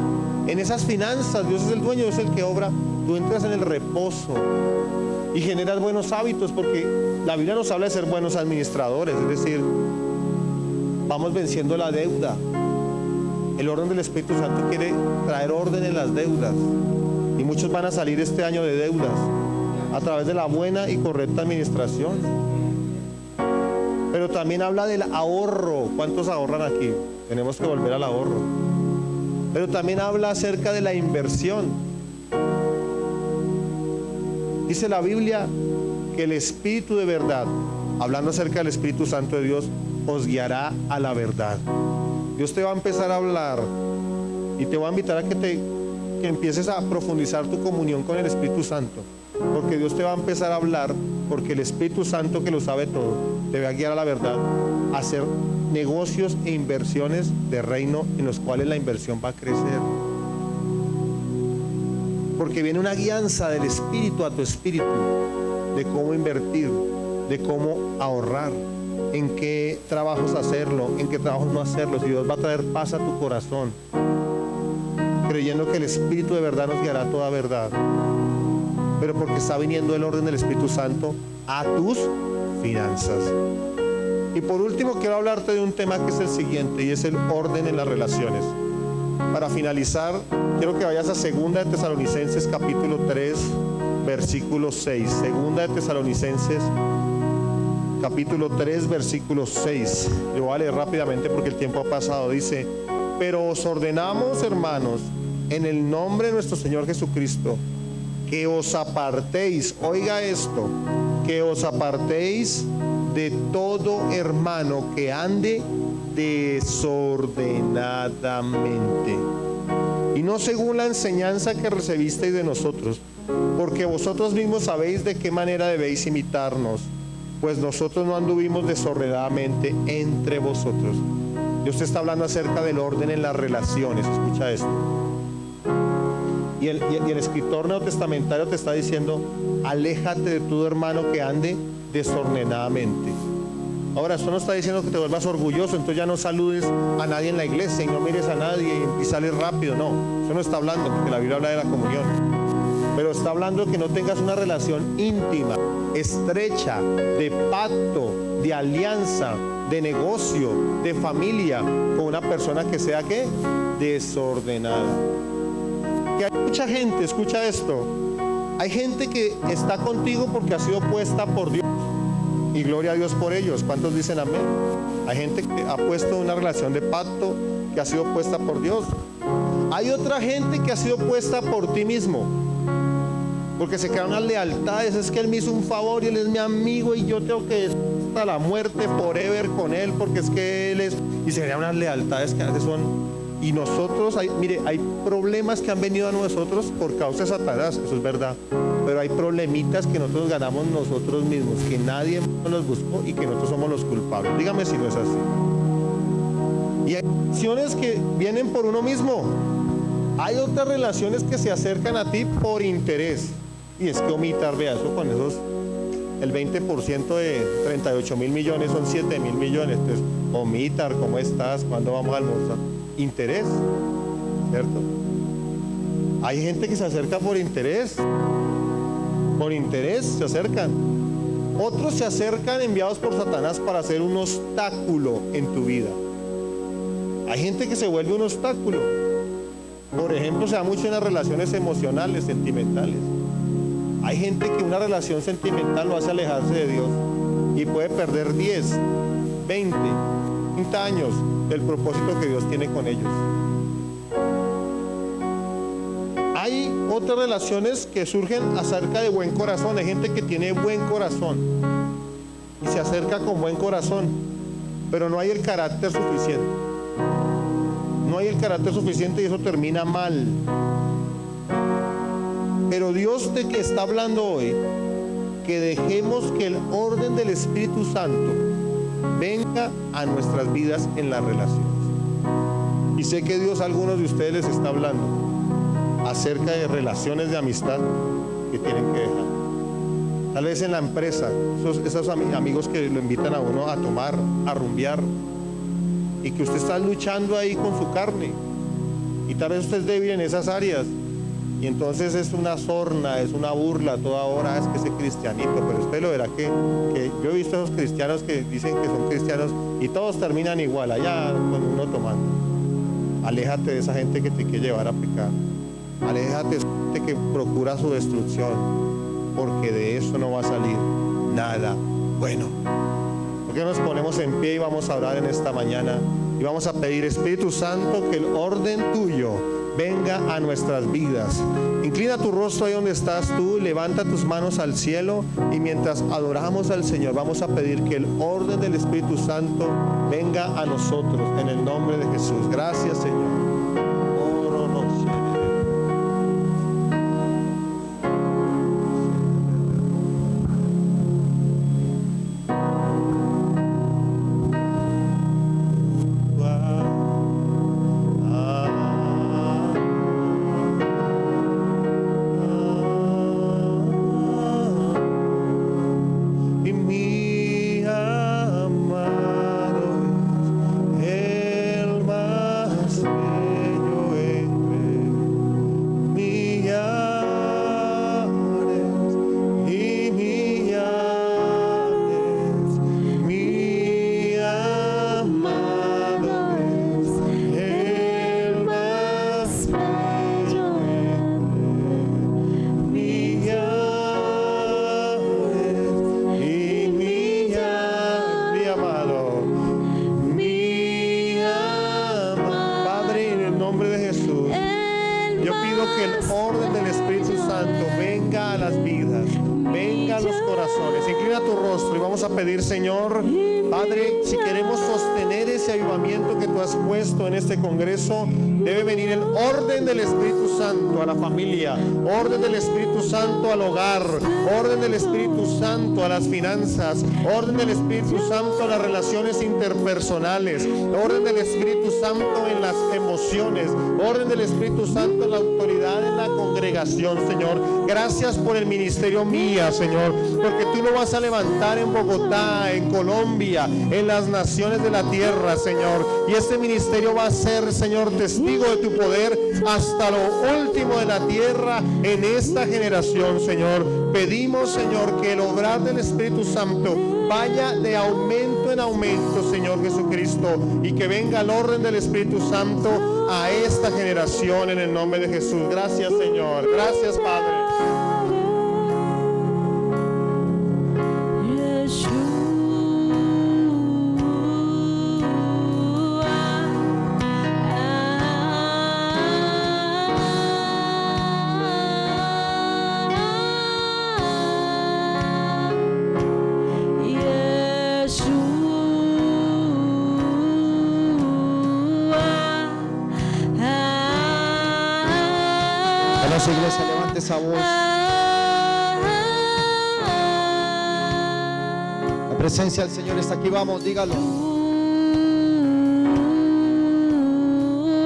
En esas finanzas, Dios es el dueño, Dios es el que obra. Tú entras en el reposo y generas buenos hábitos, porque la Biblia nos habla de ser buenos administradores, es decir, vamos venciendo la deuda. El orden del Espíritu Santo quiere traer orden en las deudas, y muchos van a salir este año de deudas a través de la buena y correcta administración. Pero también habla del ahorro. ¿Cuántos ahorran aquí? Tenemos que volver al ahorro. Pero también habla acerca de la inversión. Dice la Biblia que el Espíritu de verdad, hablando acerca del Espíritu Santo de Dios, os guiará a la verdad. Dios te va a empezar a hablar y te va a invitar a que empieces a profundizar tu comunión con el Espíritu Santo, porque Dios te va a empezar a hablar, porque el Espíritu Santo, que lo sabe todo, te va a guiar a la verdad, a hacer negocios e inversiones de reino en los cuales la inversión va a crecer, porque viene una guianza del Espíritu a tu espíritu de cómo invertir, de cómo ahorrar, en qué trabajos hacerlo, en qué trabajos no hacerlo. Si Dios va a traer paz a tu corazón, creyendo que el Espíritu de verdad nos guiará a toda verdad, pero porque está viniendo el orden del Espíritu Santo a tus finanzas. Y por último, quiero hablarte de un tema que es el siguiente, y es el orden en las relaciones. Para finalizar, quiero que vayas a 2 de Tesalonicenses capítulo 3 versículo 6. 2 de Tesalonicenses capítulo 3 versículo 6. Lo voy a leer rápidamente porque el tiempo ha pasado. Dice: pero os ordenamos, hermanos, en el nombre de nuestro Señor Jesucristo, que os apartéis, oiga esto, que os apartéis de todo hermano que ande desordenadamente, y no según la enseñanza que recibisteis de nosotros, porque vosotros mismos sabéis de qué manera debéis imitarnos, pues nosotros no anduvimos desordenadamente entre vosotros. Dios te está hablando acerca del orden en las relaciones. Escucha esto. Y el escritor neotestamentario te está diciendo: aléjate de tu hermano que ande desordenadamente. Ahora, esto no está diciendo que te vuelvas orgulloso, entonces ya no saludes a nadie en la iglesia y no mires a nadie y sales rápido. No, eso no está hablando, porque la Biblia habla de la comunión. Pero está hablando de que no tengas una relación íntima, estrecha, de pacto, de alianza, de negocio, de familia, con una persona que sea, ¿qué? Desordenada. Que hay mucha gente, escucha esto, hay gente que está contigo porque ha sido puesta por Dios, y gloria a Dios por ellos. ¿Cuántos dicen amén? Hay gente que ha puesto una relación de pacto, que ha sido puesta por Dios. Hay otra gente que ha sido puesta por ti mismo, porque se crean unas lealtades. Es que él me hizo un favor y él es mi amigo y yo tengo que estar hasta la muerte forever con él, porque es que él es, y se crean unas lealtades que a veces son, y nosotros, hay problemas que han venido a nosotros por causa de Satanás, eso es verdad, pero hay problemitas que nosotros ganamos nosotros mismos, que nadie nos buscó y que nosotros somos los culpables. Dígame si no es así. Y hay relaciones que vienen por uno mismo. Hay otras relaciones que se acercan a ti por interés. Y es que omitar, vea, eso con esos, el 20% de 38.000 millones son 7.000 millones. Entonces, omitar, ¿cómo estás? ¿Cuándo vamos a almorzar? Interés, ¿cierto? Hay gente que se acerca por interés. Por interés se acercan. Otros se acercan enviados por Satanás para hacer un obstáculo en tu vida. Hay gente que se vuelve un obstáculo. Por ejemplo, se da mucho en las relaciones emocionales, sentimentales. Hay gente que una relación sentimental lo hace alejarse de Dios y puede perder 10, 20, 30 años del propósito que Dios tiene con ellos. Hay otras relaciones que surgen acerca de buen corazón. Hay gente que tiene buen corazón y se acerca con buen corazón, pero no hay el carácter suficiente. no hay el carácter suficiente y eso termina mal. Pero Dios te que está hablando hoy, que dejemos que el orden del Espíritu Santo venga a nuestras vidas en las relaciones. Y sé que Dios a algunos de ustedes les está hablando acerca de relaciones de amistad que tienen que dejar. Tal vez en la empresa, esos amigos que lo invitan a uno a tomar, a rumbear, y que usted está luchando ahí con su carne, y tal vez usted es débil en esas áreas, y entonces es una sorna, es una burla toda hora, es que ese cristianito. Pero usted lo verá que yo he visto a esos cristianos que dicen que son cristianos y todos terminan igual, allá con uno tomando. Aléjate de esa gente que te quiere llevar a pecar. Aléjate de esa gente que procura su destrucción, porque de eso no va a salir nada bueno. ¿Por qué nos ponemos en pie y vamos a orar en esta mañana? Y vamos a pedir, Espíritu Santo, que el orden tuyo venga a nuestras vidas. Inclina tu rostro ahí donde estás tú, levanta tus manos al cielo, y mientras adoramos al Señor vamos a pedir que el orden del Espíritu Santo venga a nosotros en el nombre de Jesús. Gracias, Señor. Señor, Padre, si queremos sostener ese avivamiento que tú has puesto en este congreso, debe venir el orden del Espíritu Santo a la familia, orden del Espíritu Santo al hogar, orden del Espíritu Santo a las finanzas, orden del Espíritu Santo a las relaciones interpersonales, orden del Espíritu Santo en las emociones, orden del Espíritu Santo en la autoridad en la congregación, Señor. Gracias por el ministerio Mía, Señor, porque tú lo vas a levantar en Bogotá, en Colombia, en las naciones de la tierra, Señor. Y este ministerio va a ser, Señor, testigo de tu poder hasta lo último de la tierra en esta generación, Señor. Pedimos, Señor, que el obrar del Espíritu Santo vaya de aumento en aumento, Señor Jesucristo, y que venga el orden del Espíritu Santo a esta generación en el nombre de Jesús. Gracias, Señor. Gracias, Padre. Iglesia, levante esa voz. La presencia del Señor está aquí, vamos, dígalo. El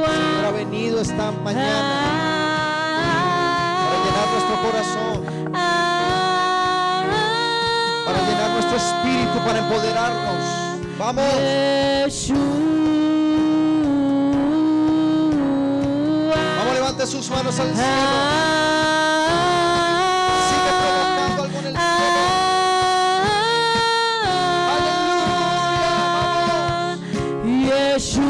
Señor ha venido esta mañana para llenar nuestro corazón, para llenar nuestro espíritu, para empoderarnos. Vamos. Levante sus manos al cielo. Sigue provocando algo en el cielo. Aleluya. Yeshua.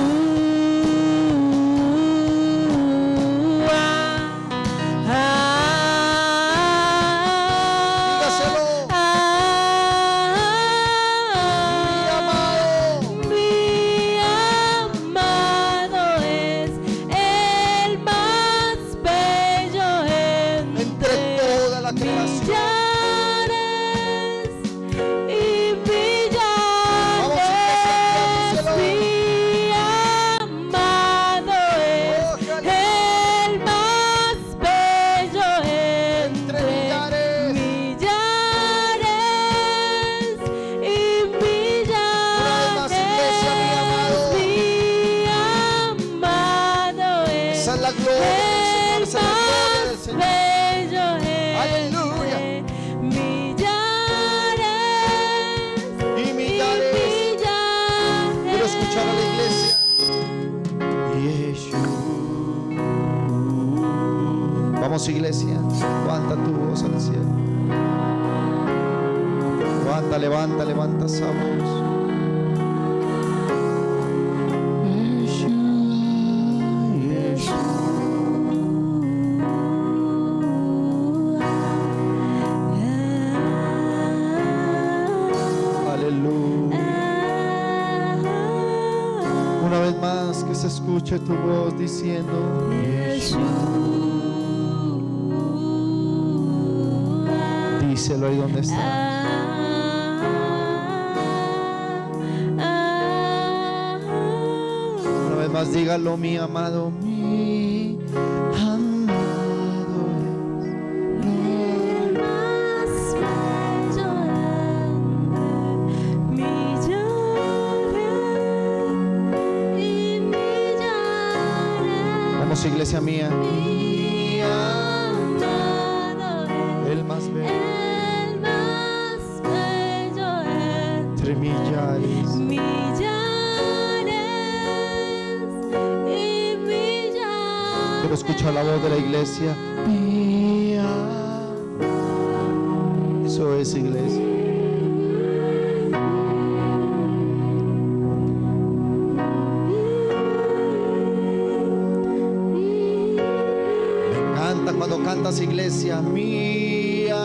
Dígaselo. Mi amado es el más bello entre toda la creación. Millares y millares. Mi amado iglesia, levanta tu voz al cielo. Levanta esa voz. Una vez más que se escuche tu voz diciendo Yeshua. Díselo ahí donde estás. Una vez más dígalo, mi amado, mi amado es. Vamos, iglesia mía. El más bello. Entre millares. Quiero escuchar la voz de la iglesia. Eso es, iglesia. Me encanta cuando cantas, iglesia mía.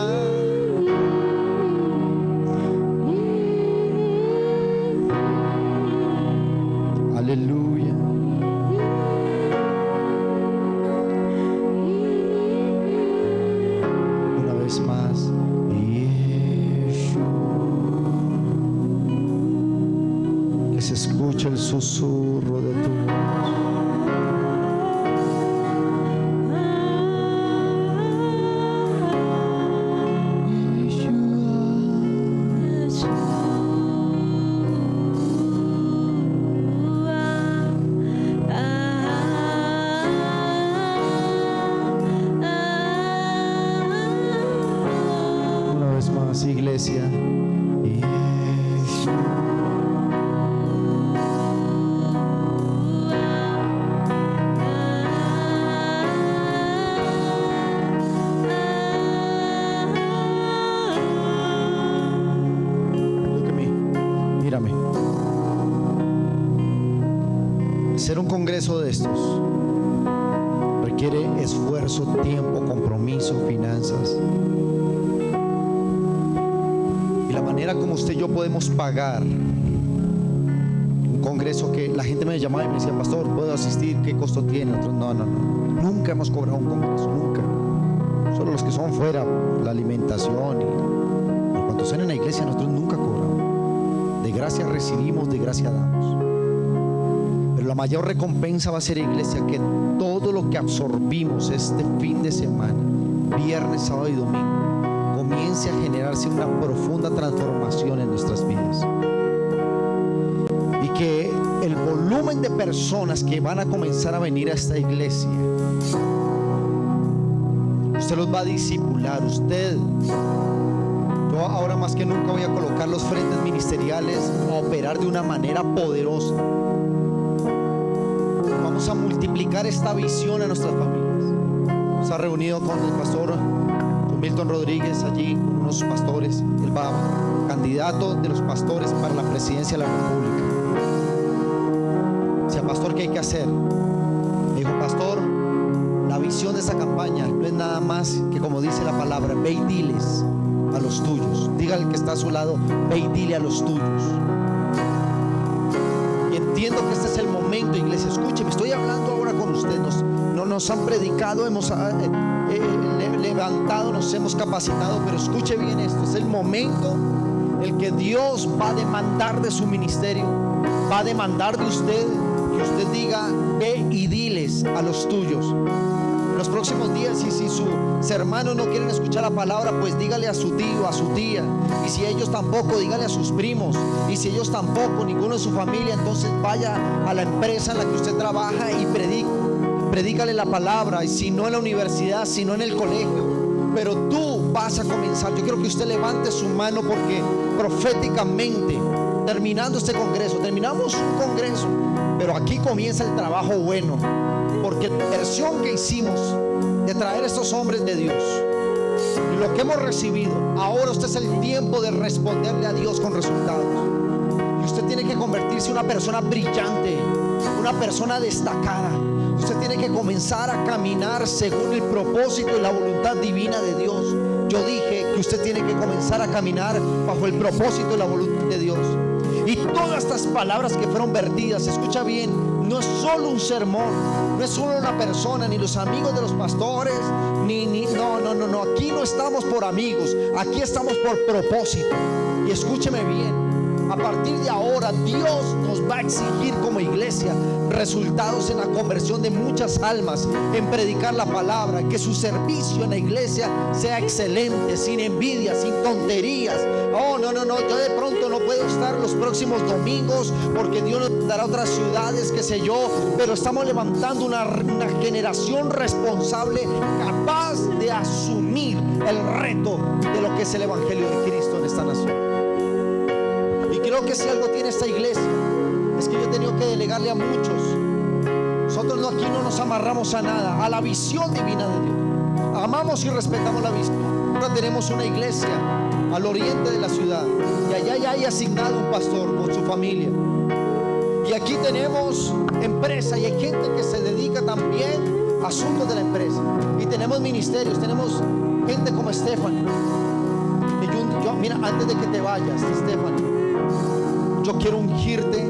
Aleluya. Una vez más. Que se escuche el susurro de tu voz. Iglesia, mírame. Hacer un congreso de estos requiere esfuerzo, tiempo, compromiso, finanzas. La manera como usted y yo podemos pagar un congreso, que la gente me llamaba y me decía, pastor, ¿puedo asistir? ¿Qué costo tiene? Otros, no. Nunca hemos cobrado un congreso, nunca. Solo los que son fuera, la alimentación. Y cuando están en la iglesia, nosotros nunca cobramos. De gracia recibimos, de gracia damos. Pero la mayor recompensa va a ser, iglesia, que todo lo que absorbimos este fin de semana, viernes, sábado y domingo, comience a generarse una profunda transformación en nuestras vidas, y que el volumen de personas que van a comenzar a venir a esta iglesia, usted los va a discipular. Yo ahora más que nunca voy a colocar los frentes ministeriales a operar de una manera poderosa. Vamos a multiplicar esta visión a nuestras familias. Se ha reunido con el pastor Milton Rodríguez allí, con unos pastores. Él va candidato de los pastores para la presidencia de la República. Decía, pastor, ¿qué hay que hacer? Me dijo, pastor, la visión de esa campaña no es nada más que, como dice la palabra, ve y diles a los tuyos. Diga al que está a su lado, ve y dile a los tuyos. Y entiendo que este es el momento, iglesia. Escúcheme, estoy hablando ahora con usted. Nos han predicado, hemos levantado, nos hemos capacitado, pero escuche bien esto. Es el momento el que Dios va a demandar de su ministerio, va a demandar de usted, que usted diga, ve y diles a los tuyos. En los próximos días, y si sus hermanos no quieren escuchar la palabra, pues dígale a su tío, a su tía. Y si ellos tampoco, dígale a sus primos. Y si ellos tampoco, ninguno de su familia, entonces vaya a la empresa en la que usted trabaja y predícale la palabra. Y si no en la universidad, si no en el colegio, pero tú vas a comenzar. Yo quiero que usted levante su mano, porque proféticamente, terminando este congreso, terminamos un congreso, pero aquí comienza el trabajo bueno, porque la inversión que hicimos de traer a estos hombres de Dios y lo que hemos recibido. Ahora usted es el tiempo de responderle a Dios con resultados. Y usted tiene que convertirse en una persona brillante, una persona destacada. Usted tiene que comenzar a caminar según el propósito y la voluntad divina de Dios. Yo dije que usted tiene que comenzar a caminar bajo el propósito y la voluntad de Dios. Y todas estas palabras que fueron vertidas, escucha bien, no es solo un sermón, no es solo una persona, ni los amigos de los pastores, no, aquí no estamos por amigos, aquí estamos por propósito. Y escúcheme bien, a partir de ahora Dios nos va a exigir como iglesia resultados en la conversión de muchas almas, en predicar la palabra, que su servicio en la iglesia sea excelente, sin envidia, sin tonterías. Oh, no, yo de pronto no puedo estar los próximos domingos porque Dios nos dará otras ciudades, qué sé yo, pero estamos levantando una generación responsable, capaz de asumir el reto de lo que es el evangelio de Cristo en esta nación. Y creo que si algo tiene esta iglesia es que yo he tenido que delegarle a muchos. Nosotros aquí no nos amarramos a nada, a la visión divina de Dios. Amamos y respetamos la visión. Ahora tenemos una iglesia al oriente de la ciudad y allá ya hay asignado un pastor con su familia. Y aquí tenemos empresa y hay gente que se dedica también a asuntos de la empresa. Y tenemos ministerios, tenemos gente como Stephanie. Mira, antes de que te vayas, Stephanie, yo quiero ungirte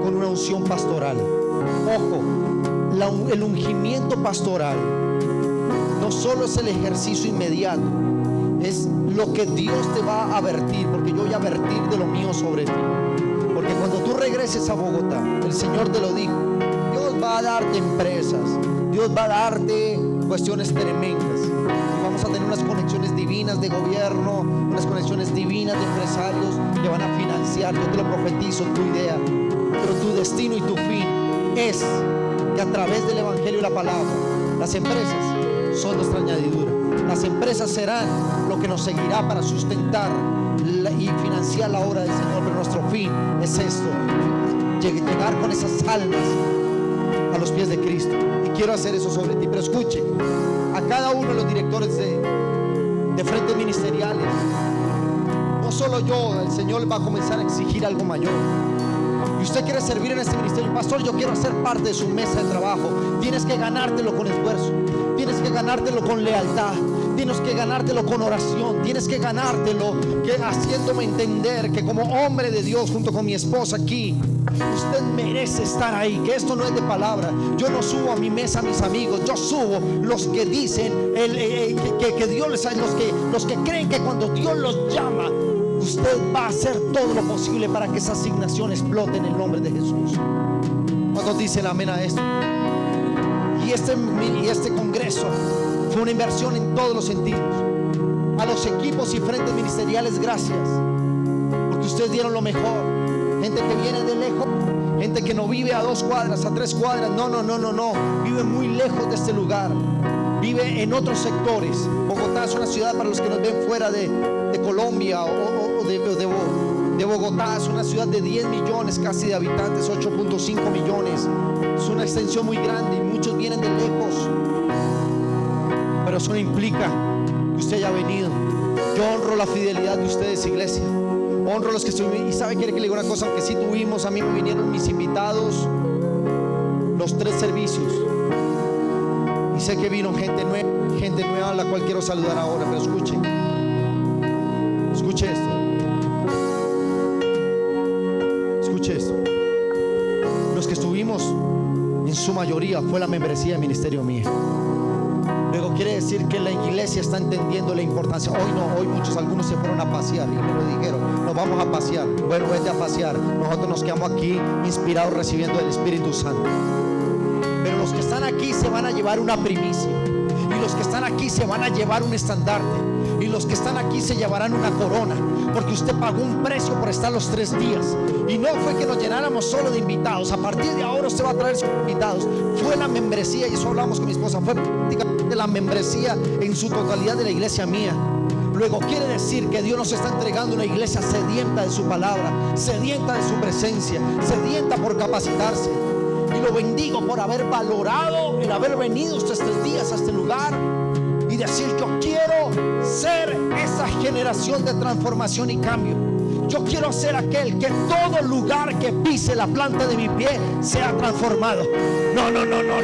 con una unción pastoral. Ojo, el ungimiento pastoral no solo es el ejercicio inmediato, es lo que Dios te va a vertir, porque yo voy a vertir de lo mío sobre ti. Porque cuando tú regreses a Bogotá, el Señor te lo dijo, Dios va a darte empresas, Dios va a darte cuestiones tremendas. Y vamos a tener unas conexiones divinas de gobierno, unas conexiones divinas de empresarios que van a financiar. Yo te lo profetizo, tu idea. Pero tu destino y tu fin es que a través del evangelio y la palabra, las empresas son nuestra añadidura. Las empresas serán lo que nos seguirá para sustentar y financiar la obra del Señor. Pero nuestro fin es esto: llegar con esas almas a los pies de Cristo. Y quiero hacer eso sobre ti. Pero escuche, a cada uno de los directores de frentes ministeriales, no solo yo, el Señor va a comenzar a exigir algo mayor. Y usted quiere servir en este ministerio, pastor, yo quiero ser parte de su mesa de trabajo. Tienes que ganártelo con esfuerzo, tienes que ganártelo con lealtad, tienes que ganártelo con oración, tienes que ganártelo haciéndome entender que como hombre de Dios, junto con mi esposa aquí, usted merece estar ahí. Que esto no es de palabra. Yo no subo a mi mesa a mis amigos, yo subo los que dicen que Dios les sabe, los que creen que cuando Dios los llama, usted va a hacer todo lo posible para que esa asignación explote en el nombre de Jesús. ¿Cuántos dicen amén a esto? Y este congreso fue una inversión en todos los sentidos. A los equipos y frentes ministeriales, gracias, porque ustedes dieron lo mejor. Gente que viene de lejos, gente que no vive a 2 cuadras, a 3 cuadras, no, vive muy lejos de este lugar, vive en otros sectores. Bogotá es una ciudad, para los que nos ven fuera de Colombia o de Bogotá, es una ciudad de 10 millones casi de habitantes, 8.5 millones. Es una extensión muy grande y muchos vienen de lejos, pero eso no implica que usted haya venido. Yo honro la fidelidad de ustedes, iglesia. Honro a los que estuvieron. Y sabe, quiere que le diga una cosa, aunque sí tuvimos, a mí me vinieron mis invitados los 3 servicios, y sé que vino gente nueva a la cual quiero saludar ahora. Pero escuche esto. Los que estuvimos, en su mayoría, fue la membresía de ministerio mía. Luego quiere decir que la iglesia está entendiendo la importancia. Hoy algunos se fueron a pasear y me lo dijeron: nos vamos a pasear. Bueno, vete a pasear. Nosotros nos quedamos aquí inspirados, recibiendo el Espíritu Santo. Pero los que están aquí se van a llevar una primicia, y los que están aquí se van a llevar un estandarte, y los que están aquí se llevarán una corona, porque usted pagó un precio por estar los 3 días. Y no fue que nos llenáramos solo de invitados. A partir de ahora usted va a traer sus invitados. Fue la membresía, y eso hablamos con mi esposa, fue prácticamente la membresía en su totalidad de la iglesia mía. Luego quiere decir que Dios nos está entregando una iglesia sedienta de su palabra, sedienta de su presencia, sedienta por capacitarse. y lo bendigo por haber valorado el haber venido estos 3 días a este lugar y decir: yo quiero ser esa generación de transformación y cambio. Yo quiero ser aquel que todo lugar que pise la planta de mi pie sea transformado. No,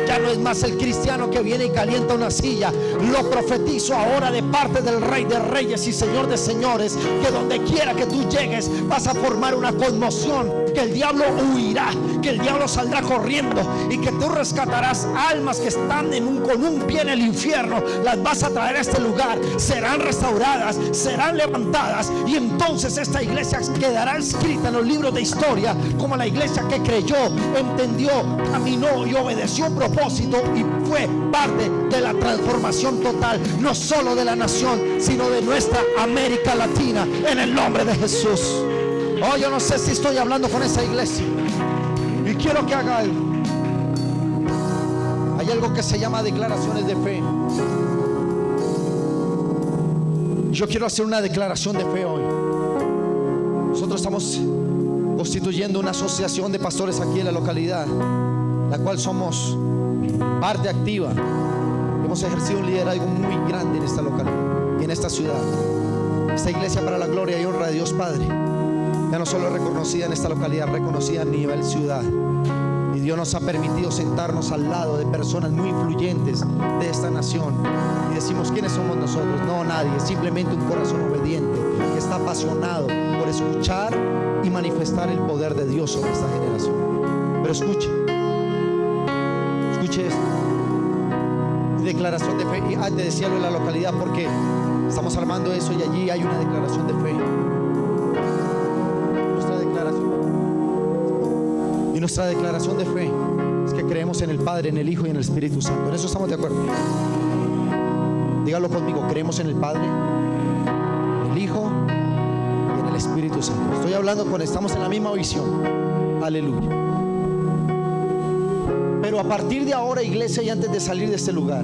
ya no es más el cristiano que viene y calienta una silla. Lo profetizo ahora de parte del Rey de Reyes y Señor de Señores, que donde quiera que tú llegues vas a formar una conmoción, que el diablo huirá, que el diablo saldrá corriendo, y que tú rescatarás almas que están con un pie en el infierno. Las vas a traer a este lugar, serán restauradas, serán levantadas, y entonces esta iglesia quedará escrita en los libros de historia como la iglesia que creyó, entendió, caminó y obedeció un propósito, y fue parte de la transformación total, no solo de la nación, sino de nuestra América Latina, en el nombre de Jesús. Oh, yo no sé si estoy hablando con esa iglesia, y quiero que haga algo. Hay algo que se llama declaraciones de fe. Yo quiero hacer una declaración de fe hoy. Nosotros estamos constituyendo una asociación de pastores aquí en la localidad, la cual somos parte activa. Hemos ejercido un liderazgo muy grande en esta localidad y en esta ciudad. Esta iglesia, para la gloria y honra de Dios Padre, ya no solo es reconocida en esta localidad, reconocida a nivel ciudad. Y Dios nos ha permitido sentarnos al lado de personas muy influyentes de esta nación. Y decimos: ¿quiénes somos nosotros? No, nadie, simplemente un corazón obediente que está apasionado por escuchar y manifestar el poder de Dios sobre esta generación. Pero escuche esto: declaración de fe. Y antes decíalo en la localidad, porque estamos armando eso y allí hay una declaración de fe. Nuestra declaración de fe es que creemos en el Padre, en el Hijo y en el Espíritu Santo. En eso estamos de acuerdo. Dígalo conmigo: creemos en el Padre, en el Hijo y en el Espíritu Santo. Estoy hablando estamos en la misma visión. Aleluya. Pero a partir de ahora, iglesia, y antes de salir de este lugar,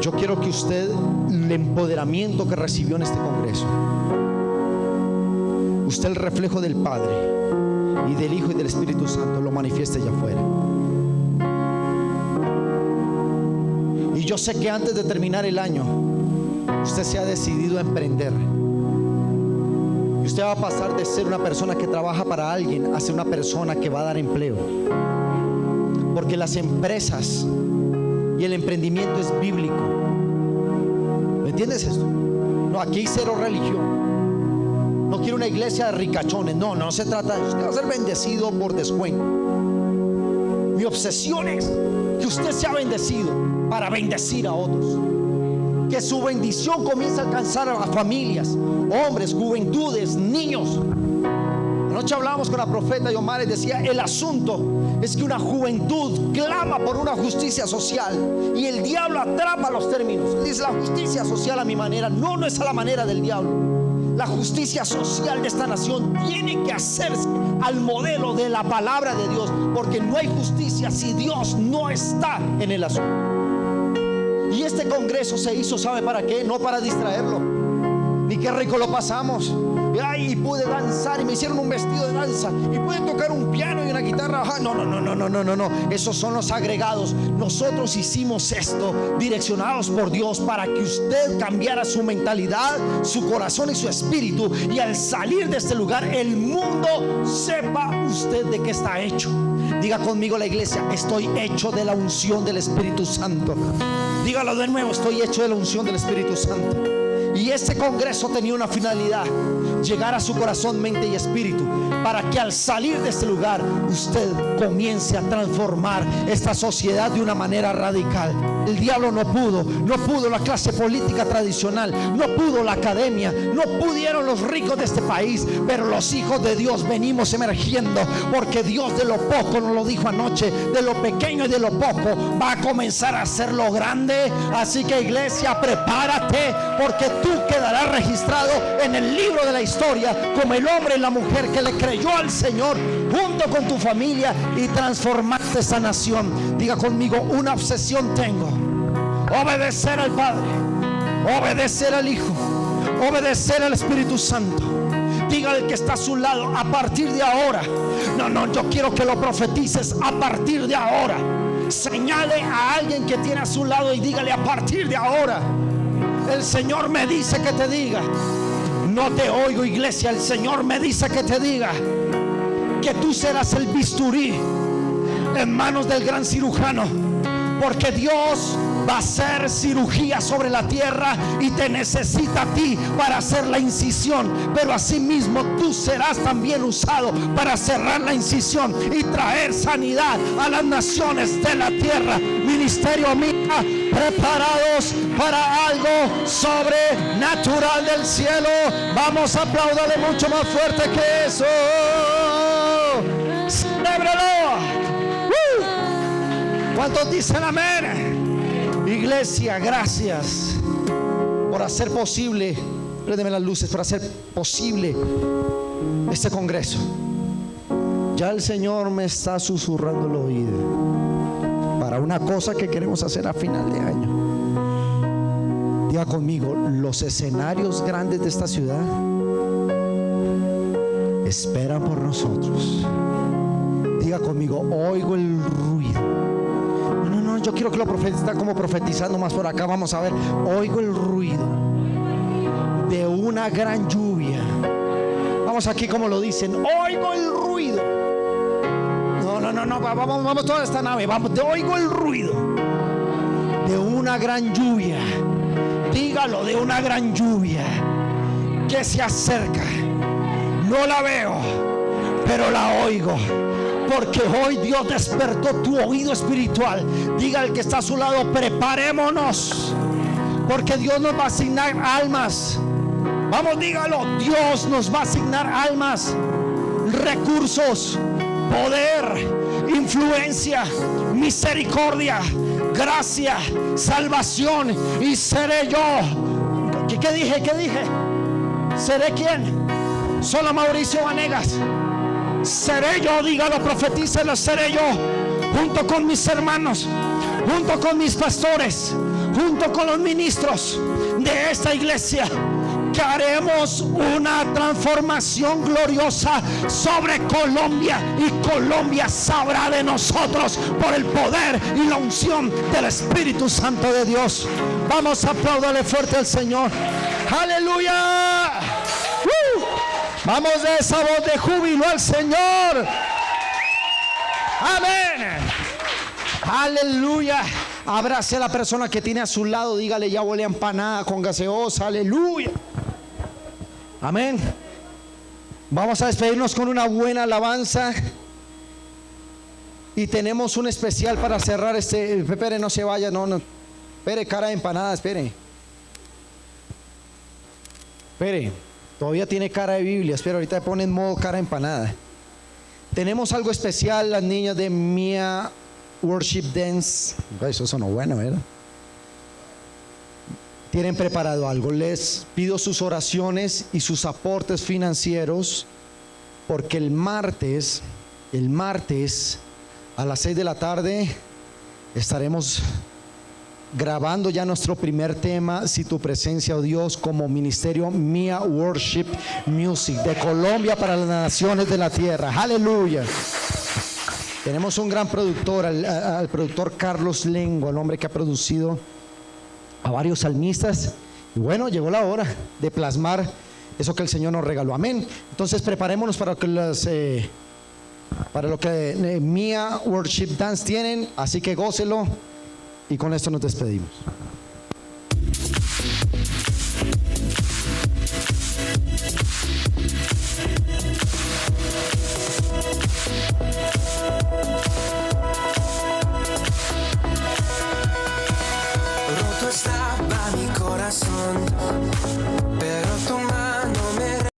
yo quiero que usted, el empoderamiento que recibió en este congreso, usted, el reflejo del Padre y del Hijo y del Espíritu Santo, lo manifieste allá afuera. Y yo sé que antes de terminar el año, usted se ha decidido a emprender. Y usted va a pasar de ser una persona que trabaja para alguien a ser una persona que va a dar empleo. Porque las empresas y el emprendimiento es bíblico. ¿Me entiendes esto? No, aquí hay cero religión. No quiero una iglesia de ricachones. No se trata de eso. Usted va a ser bendecido por descuento. Mi obsesión es que usted sea bendecido para bendecir a otros. Que su bendición comience a alcanzar a familias, hombres, juventudes, niños. Anoche hablábamos con la profeta Yomar y decía: el asunto es que una juventud clama por una justicia social y el diablo atrapa los términos. Dice: la justicia social a mi manera. No es a la manera del diablo. La justicia social de esta nación tiene que hacerse al modelo de la palabra de Dios, porque no hay justicia si Dios no está en el asunto. Y este congreso se hizo, ¿sabe para qué? No para distraerlo, ni qué rico lo pasamos. Y pude danzar y me hicieron un vestido de danza y pude tocar un piano y una guitarra. No. Esos son los agregados. Nosotros hicimos esto direccionados por Dios para que usted cambiara su mentalidad, su corazón y su espíritu, y al salir de este lugar el mundo sepa usted de qué está hecho. Diga conmigo la iglesia: estoy hecho de la unción del Espíritu Santo. Dígalo de nuevo: estoy hecho de la unción del Espíritu Santo. Y este congreso tenía una finalidad: llegar a su corazón, mente y espíritu, para que al salir de este lugar usted comience a transformar esta sociedad de una manera radical. El diablo no pudo la clase política tradicional, no pudo la academia, no pudieron los ricos de este país, pero los hijos de Dios venimos emergiendo, porque Dios de lo poco, nos lo dijo anoche, de lo pequeño y de lo poco va a comenzar a hacerlo grande. Así que, iglesia, prepárate, porque tú quedarás registrado en el libro de la historia como el hombre y la mujer que le creyó al Señor junto con tu familia y transformaste esta nación. Diga conmigo: una obsesión tengo: obedecer al Padre, obedecer al Hijo, obedecer al Espíritu Santo. Dígale al que está a su lado, a partir de ahora. No, yo quiero que lo profetices a partir de ahora. Señale a alguien que tiene a su lado y dígale: a partir de ahora, el Señor me dice que te diga. No te oigo, iglesia. El Señor me dice que te diga que tú serás el bisturí en manos del gran cirujano, porque Dios va a hacer cirugía sobre la tierra y te necesita a ti para hacer la incisión, pero asimismo tú serás también usado para cerrar la incisión y traer sanidad a las naciones de la tierra. Ministerio Mía, preparados para algo sobrenatural del cielo. Vamos a aplaudirle mucho más fuerte que eso. ¡Celébralo! ¿Cuántos dicen amén? Iglesia, gracias por hacer posible, préndeme las luces, por hacer posible este congreso. Ya el Señor me está susurrando el oído para una cosa que queremos hacer a final de año. Diga conmigo: los escenarios grandes de esta ciudad esperan por nosotros. Diga conmigo: oigo el ruido. No, yo quiero que lo profetice. Está como profetizando más por acá. Vamos a ver. Oigo el ruido de una gran lluvia. Vamos aquí como lo dicen. Oigo el ruido. No. Vamos toda esta nave. Vamos. Te oigo el ruido de una gran lluvia. Dígalo: de una gran lluvia que se acerca. No la veo, pero la oigo. Porque hoy Dios despertó tu oído espiritual. Diga al que está a su lado: preparémonos, porque Dios nos va a asignar almas. Vamos, dígalo: Dios nos va a asignar almas, recursos, poder, influencia, misericordia, gracia, salvación. Y seré yo. ¿Qué dije? ¿Seré quién? Solo Mauricio Vanegas. Seré yo, dígalo, profetícelo. Seré yo, junto con mis hermanos, junto con mis pastores, junto con los ministros de esta iglesia, que haremos una transformación gloriosa sobre Colombia, y Colombia sabrá de nosotros por el poder y la unción del Espíritu Santo de Dios. Vamos a aplaudirle fuerte al Señor. Aleluya. Vamos de esa voz de júbilo al Señor. Amén. Aleluya. Abrace a la persona que tiene a su lado. Dígale: ya huele a empanada con gaseosa. Aleluya. Amén. Vamos a despedirnos con una buena alabanza. Y tenemos un especial para cerrar este. Espere, no se vaya. No. Espere, cara de empanada. Espere. Todavía tiene cara de Biblia. Espera, ahorita pone en modo cara empanada. Tenemos algo especial. Las niñas de Mia Worship Dance. Eso sonó bueno, ¿verdad? Tienen preparado algo. Les pido sus oraciones y sus aportes financieros, porque el martes a las 6 de la tarde estaremos grabando ya nuestro primer tema, Si tu presencia, oh Dios, como ministerio Mia Worship Music de Colombia para las naciones de la tierra. Aleluya. Tenemos un gran productor, al productor Carlos Lengo, el hombre que ha producido a varios salmistas. Y bueno, llegó la hora de plasmar eso que el Señor nos regaló. Amén. Entonces preparémonos para lo que Mia Worship Dance tienen. Así que gócelo. Y con esto nos despedimos.